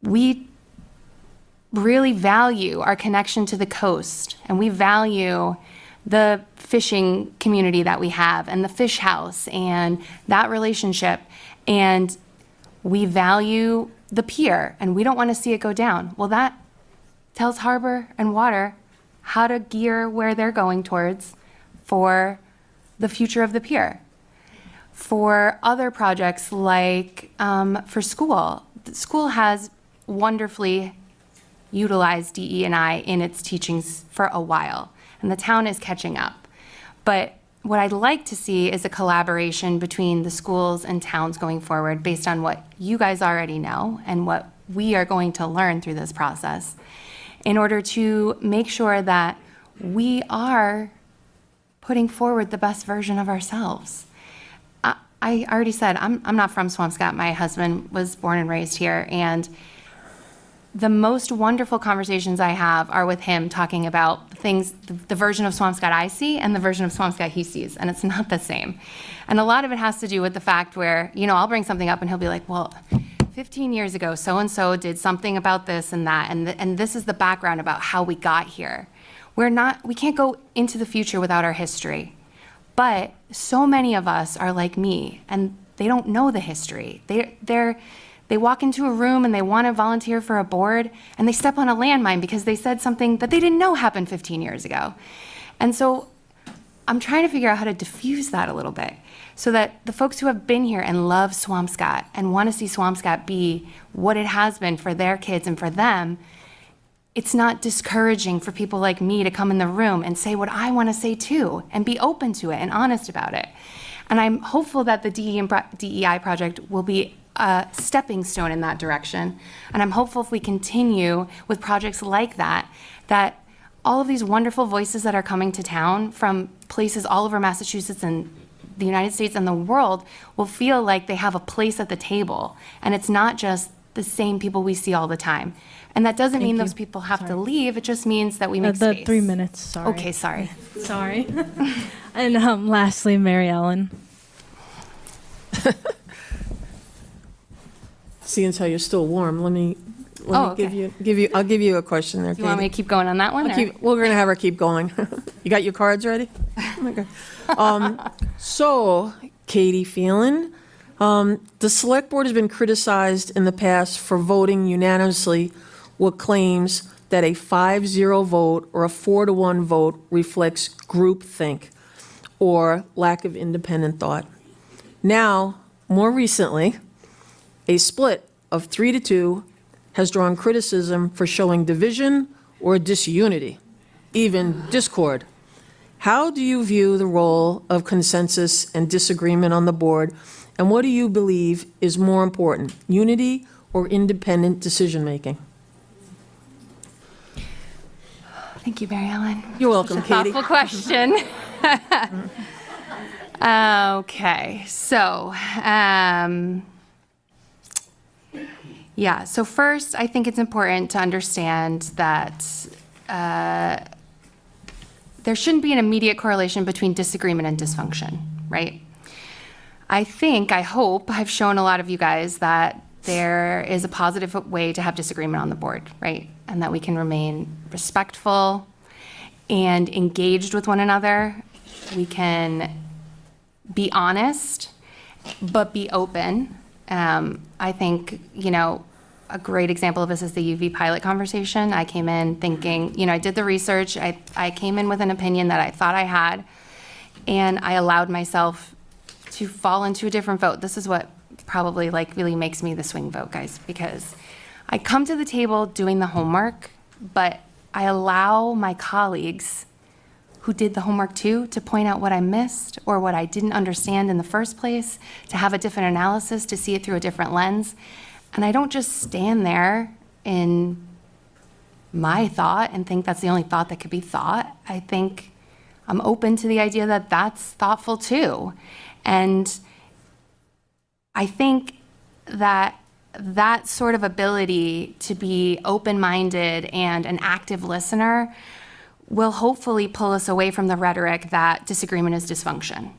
S2: we really value our connection to the coast, and we value the fishing community that we have, and the fish house, and that relationship, and we value the pier, and we don't want to see it go down. Well, that tells Harbor and Water how to gear where they're going towards for the future of the pier. for other projects like for school. The school has wonderfully utilized DE&I in its teachings for a while, and the town is catching up. But what I'd like to see is a collaboration between the schools and towns going forward based on what you guys already know and what we are going to learn through this process in order to make sure that we are putting forward the best version of ourselves. I already said, I'm not from Swampscott. My husband was born and raised here, and the most wonderful conversations I have are with him talking about things, the version of Swampscott I see and the version of Swampscott he sees, and it's not the same. And a lot of it has to do with the fact where, I'll bring something up and he'll be like, well, 15 years ago, so-and-so did something about this and that, and this is the background about how we got here. We can't go into the future without our history. But so many of us are like me, and they don't know the history. They walk into a room and they want to volunteer for a board, and they step on a landmine because they said something that they didn't know happened 15 years ago. And so I'm trying to figure out how to diffuse that a little bit so that the folks who have been here and love Swampscott and want to see Swampscott be what it has been for their kids and for them, it's not discouraging for people like me to come in the room and say what I want to say too, and be open to it and honest about it. And I'm hopeful that the DEI project will be a stepping stone in that direction. And I'm hopeful if we continue with projects like that, that all of these wonderful voices that are coming to town from places all over Massachusetts and the United States and the world will feel like they have a place at the table. And it's not just the same people we see all the time. And that doesn't mean those people have to leave. It just means that we make
S4: The
S2: space.
S4: 3 minutes, sorry.
S2: Okay, sorry.
S4: Sorry. And lastly, Mary Ellen.
S1: Seeing as how you're still warm, let me
S2: Oh,
S1: give
S2: okay.
S1: you, I'll give you a question there,
S2: Do you want me
S1: Katie.
S2: to keep going on that one? or-
S1: We're gonna have her keep going. You got your cards ready? Okay. So, Katie Phelan, the select board has been criticized in the past for voting unanimously with claims that a 5-0 vote or a 4-1 vote reflects groupthink or lack of independent thought. Now, more recently, a split of 3-2 has drawn criticism for showing division or disunity, even discord. How do you view the role of consensus and disagreement on the board, and what do you believe is more important, unity or independent decision-making?
S2: Thank you, Mary Ellen.
S1: You're welcome, Katie.
S2: Thoughtful question. Okay, so, yeah, so first, I think it's important to understand that there shouldn't be an immediate correlation between disagreement and dysfunction, right? I hope I've shown a lot of you guys that there is a positive way to have disagreement on the board, right? And that we can remain respectful and engaged with one another. We can be honest, but be open. I think, a great example of this is the UV pilot conversation. I came in thinking, I did the research. I came in with an opinion that I thought I had, and I allowed myself to fall into a different vote. This is what probably really makes me the swing vote, guys, because I come to the table doing the homework, but I allow my colleagues who did the homework too to point out what I missed or what I didn't understand in the first place, to have a different analysis, to see it through a different lens. And I don't just stand there in my thought and think that's the only thought that could be thought. I think I'm open to the idea that that's thoughtful too. And I think that that sort of ability to be open-minded and an active listener will hopefully pull us away from the rhetoric that disagreement is dysfunction.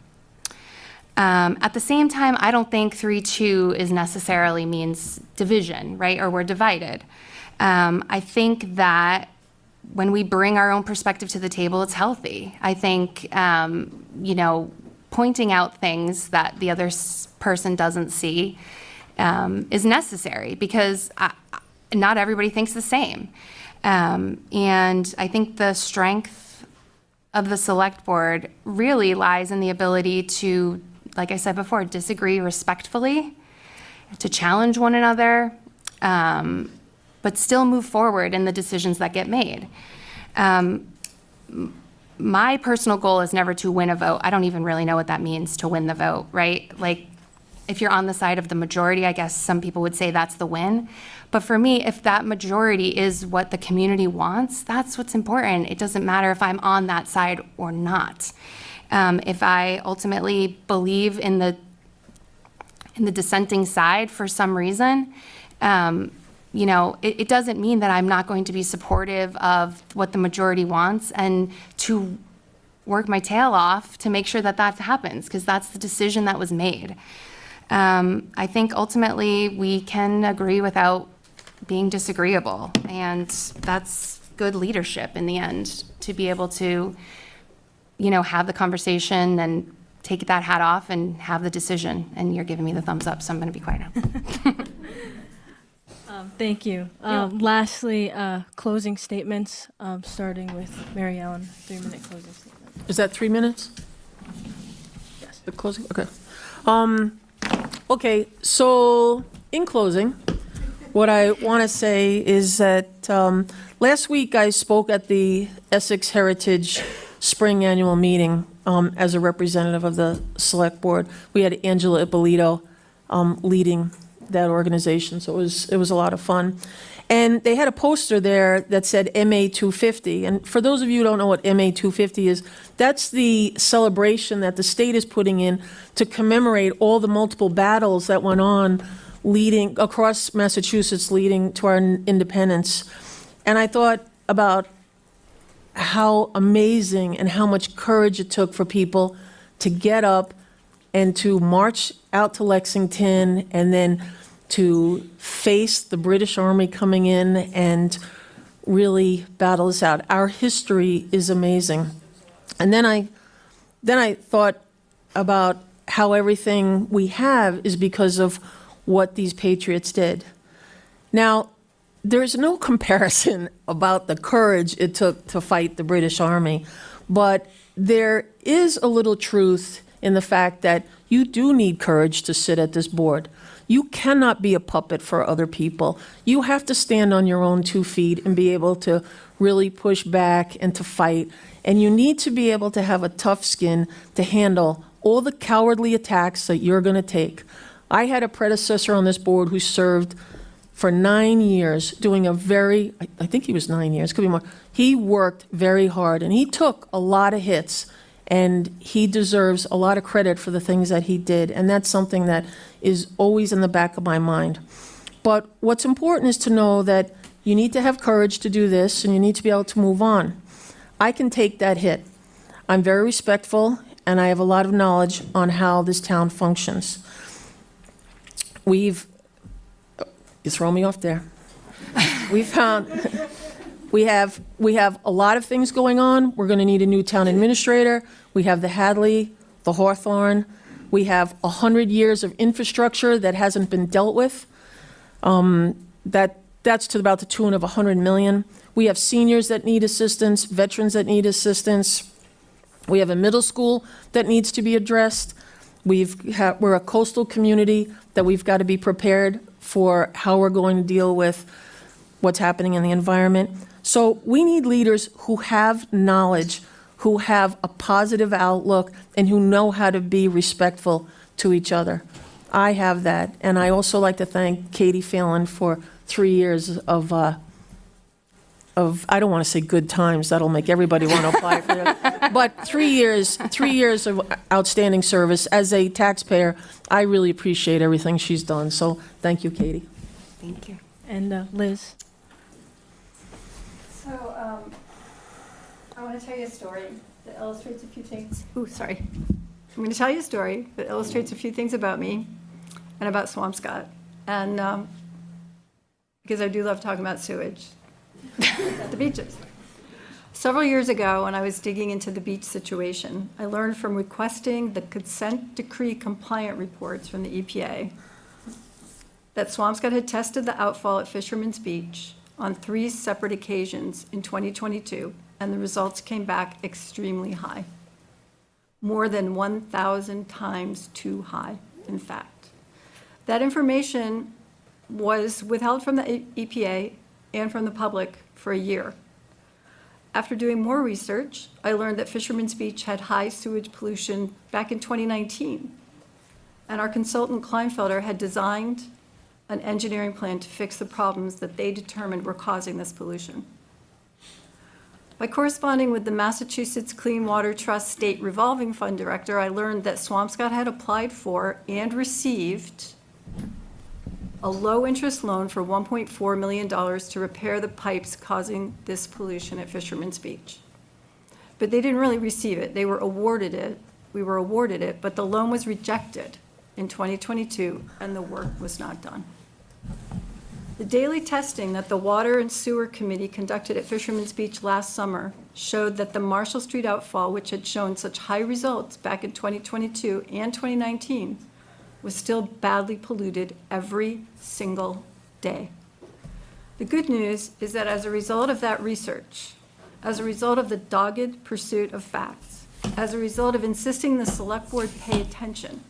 S2: At the same time, I don't think 3-2 is necessarily means division, right? Or we're divided. I think that when we bring our own perspective to the table, it's healthy. I think, pointing out things that the other person doesn't see is necessary because not everybody thinks the same. And I think the strength of the select board really lies in the ability to like I said before, disagree respectfully, to challenge one another, but still move forward in the decisions that get made. My personal goal is never to win a vote. I don't even really know what that means, to win the vote, right? Like, if you're on the side of the majority, I guess some people would say that's the win. But for me, if that majority is what the community wants, that's what's important. It doesn't matter if I'm on that side or not. If I ultimately believe in the dissenting side for some reason, you know, it doesn't mean that I'm not going to be supportive of what the majority wants and to work my tail off to make sure that that happens, because that's the decision that was made. I think ultimately we can agree without being disagreeable, and that's good leadership in the end, to be able to, you know, have the conversation and take that hat off and have the decision. And you're giving me the thumbs up, so I'm going to be quiet now.
S4: Thank you. Lastly, closing statements, starting with Mary Ellen, 3-minute closing statement.
S1: Is that 3 minutes? Yes. The closing, okay. Okay, so in closing, what I want to say is that last week I spoke at the Essex Heritage Spring Annual Meeting as a representative of the Select Board. We had Angela Ippolito leading that organization, so it was a lot of fun. And they had a poster there that said MA 250. And for those of you who don't know what MA 250 is, that's the celebration that the state is putting in to commemorate all the multiple battles that went on leading across Massachusetts, leading to our independence. And I thought about how amazing and how much courage it took for people to get up and to march out to Lexington and then to face the British Army coming in and really battle this out. Our history is amazing. And then I thought about how everything we have is because of what these patriots did. Now, there's no comparison about the courage it took to fight the British Army, but there is a little truth in the fact that you do need courage to sit at this board. You cannot be a puppet for other people. You have to stand on your own 2 feet and be able to really push back and to fight. And you need to be able to have a tough skin to handle all the cowardly attacks that you're going to take. I had a predecessor on this board who served for 9 years doing a very, I think he was 9 years, could be more. He worked very hard and he took a lot of hits. And he deserves a lot of credit for the things that he did. And that's something that is always in the back of my mind. But what's important is to know that you need to have courage to do this, and you need to be able to move on. I can take that hit. I'm very respectful, and I have a lot of knowledge on how this town functions. You throw me off there. We have a lot of things going on. We're going to need a new town administrator. We have the Hadley, the Hawthorne. We have 100 years of infrastructure that hasn't been dealt with. That's to about the tune of $100 million. We have seniors that need assistance, veterans that need assistance. We have a middle school that needs to be addressed. We're a coastal community that we've got to be prepared for how we're going to deal with what's happening in the environment. So we need leaders who have knowledge, who have a positive outlook, and who know how to be respectful to each other. I have that, and I also like to thank Katie Phelan for 3 years of I don't want to say good times, that'll make everybody want to apply for it, but 3 years of outstanding service. As a taxpayer, I really appreciate everything she's done, so thank you, Katie.
S2: Thank you.
S4: And Liz?
S3: So, I want to tell you a story that illustrates a few things. Ooh, sorry. I'm going to tell you a story that illustrates a few things about me and about Swampscott. And because I do love talking about sewage at the beaches. Several years ago, when I was digging into the beach situation, I learned from requesting the consent decree compliant reports from the EPA that Swampscott had tested the outfall at Fisherman's Beach on 3 separate occasions in 2022, and the results came back extremely high. more than 1,000 times too high, in fact. That information was withheld from the EPA and from the public for a year. After doing more research, I learned that Fisherman's Beach had high sewage pollution back in 2019. And our consultant Kleinfelder had designed an engineering plan to fix the problems that they determined were causing this pollution. By corresponding with the Massachusetts Clean Water Trust State Revolving Fund Director, I learned that Swampscott had applied for and received a low-interest loan for $1.4 million to repair the pipes causing this pollution at Fisherman's Beach. But they didn't really receive it. They were awarded it. We were awarded it, but the loan was rejected in 2022, and the work was not done. The daily testing that the Water and Sewer Committee conducted at Fisherman's Beach last summer showed that the Marshall Street outfall, which had shown such high results back in 2022 and 2019, was still badly polluted every single day. The good news is that as a result of that research, as a result of the dogged pursuit of facts, as a result of insisting the Select Board pay attention,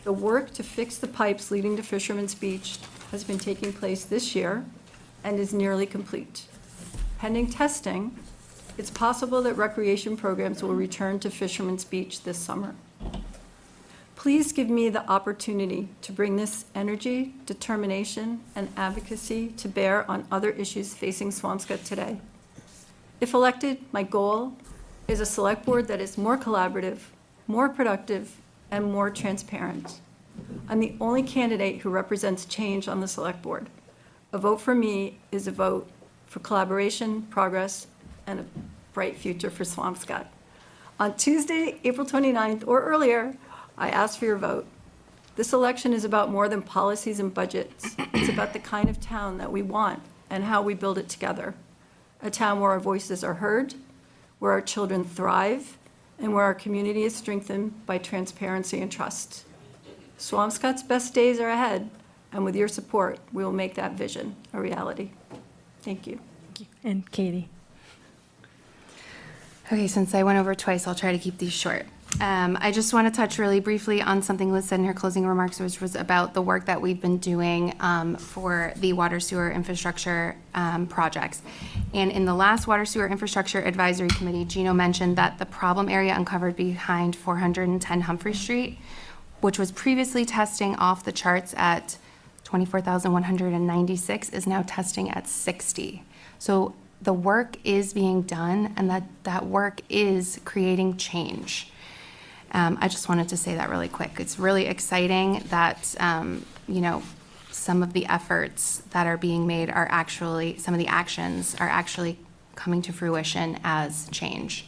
S3: the work to fix the pipes leading to Fisherman's Beach has been taking place this year and is nearly complete. Pending testing, it's possible that recreation programs will return to Fisherman's Beach this summer. Please give me the opportunity to bring this energy, determination, and advocacy to bear on other issues facing Swampscott today. If elected, my goal is a select board that is more collaborative, more productive, and more transparent. I'm the only candidate who represents change on the select board. A vote for me is a vote for collaboration, progress, and a bright future for Swampscott. On Tuesday, April 29th, or earlier, I ask for your vote. This election is about more than policies and budgets. It's about the kind of town that we want and how we build it together. A town where our voices are heard, where our children thrive, and where our community is strengthened by transparency and trust. Swampscott's best days are ahead, and with your support, we will make that vision a reality. Thank you.
S4: And Katie.
S2: Okay, since I went over twice, I'll try to keep these short. I just want to touch really briefly on something Liz said in her closing remarks, which was about the work that we've been doing for the water sewer infrastructure projects. And in the last Water Sewer Infrastructure Advisory Committee, Gino mentioned that the problem area uncovered behind 410 Humphrey Street, which was previously testing off the charts at 24,196, is now testing at 60. So the work is being done, and that work is creating change. I just wanted to say that really quick. It's really exciting that, some of the efforts that are being made are actually, some of the actions are actually coming to fruition as change.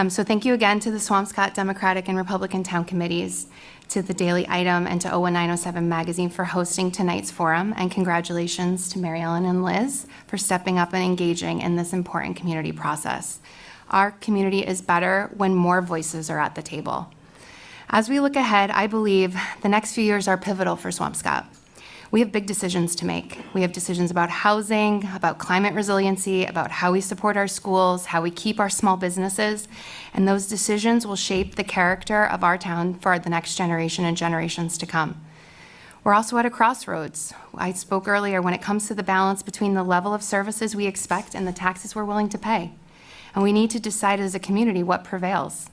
S2: So thank you again to the Swampscott Democratic and Republican Town Committees, to the Daily Item, and to 01907 Magazine for hosting tonight's forum, and congratulations to Mary Ellen and Liz for stepping up and engaging in this important community process. Our community is better when more voices are at the table. As we look ahead, I believe the next few years are pivotal for Swampscott. We have big decisions to make. We have decisions about housing, about climate resiliency, about how we support our schools, how we keep our small businesses, and those decisions will shape the character of our town for the next generation and generations to come. We're also at a crossroads. I spoke earlier when it comes to the balance between the level of services we expect and the taxes we're willing to pay. And we need to decide as a community what prevails.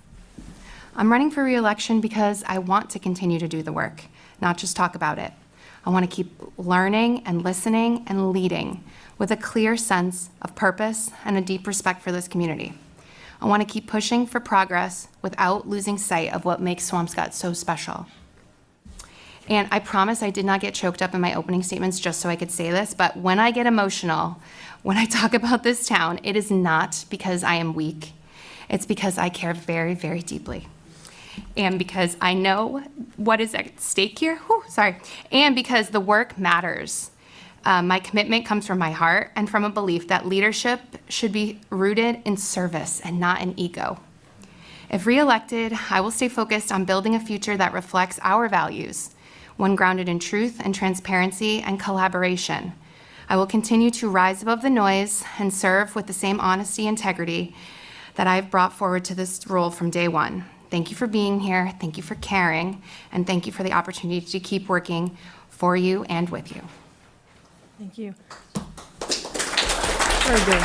S2: I'm running for re-election because I want to continue to do the work, not just talk about it. I want to keep learning and listening and leading with a clear sense of purpose and a deep respect for this community. I want to keep pushing for progress without losing sight of what makes Swampscott so special. And I promise I did not get choked up in my opening statements just so I could say this, but when I get emotional, when I talk about this town, it is not because I am weak. It's because I care very, very deeply. And because I know what is at stake here, and because the work matters. My commitment comes from my heart and from a belief that leadership should be rooted in service and not in ego. If re-elected, I will stay focused on building a future that reflects our values, one grounded in truth and transparency and collaboration. I will continue to rise above the noise and serve with the same honesty and integrity that I've brought forward to this role from day one. Thank you for being here, thank you for caring, and thank you for the opportunity to keep working for you and with you.
S4: Thank you. Very good.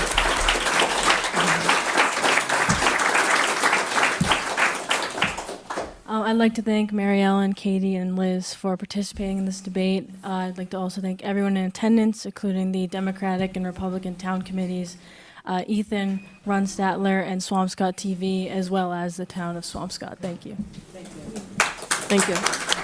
S4: I'd like to thank Mary Ellen, Katie, and Liz for participating in this debate. I'd like to also thank everyone in attendance, including the Democratic and Republican town committees, Ethan, Ron Statler, and Swampscott TV, as well as the town of Swampscott. Thank you.
S1: Thank you.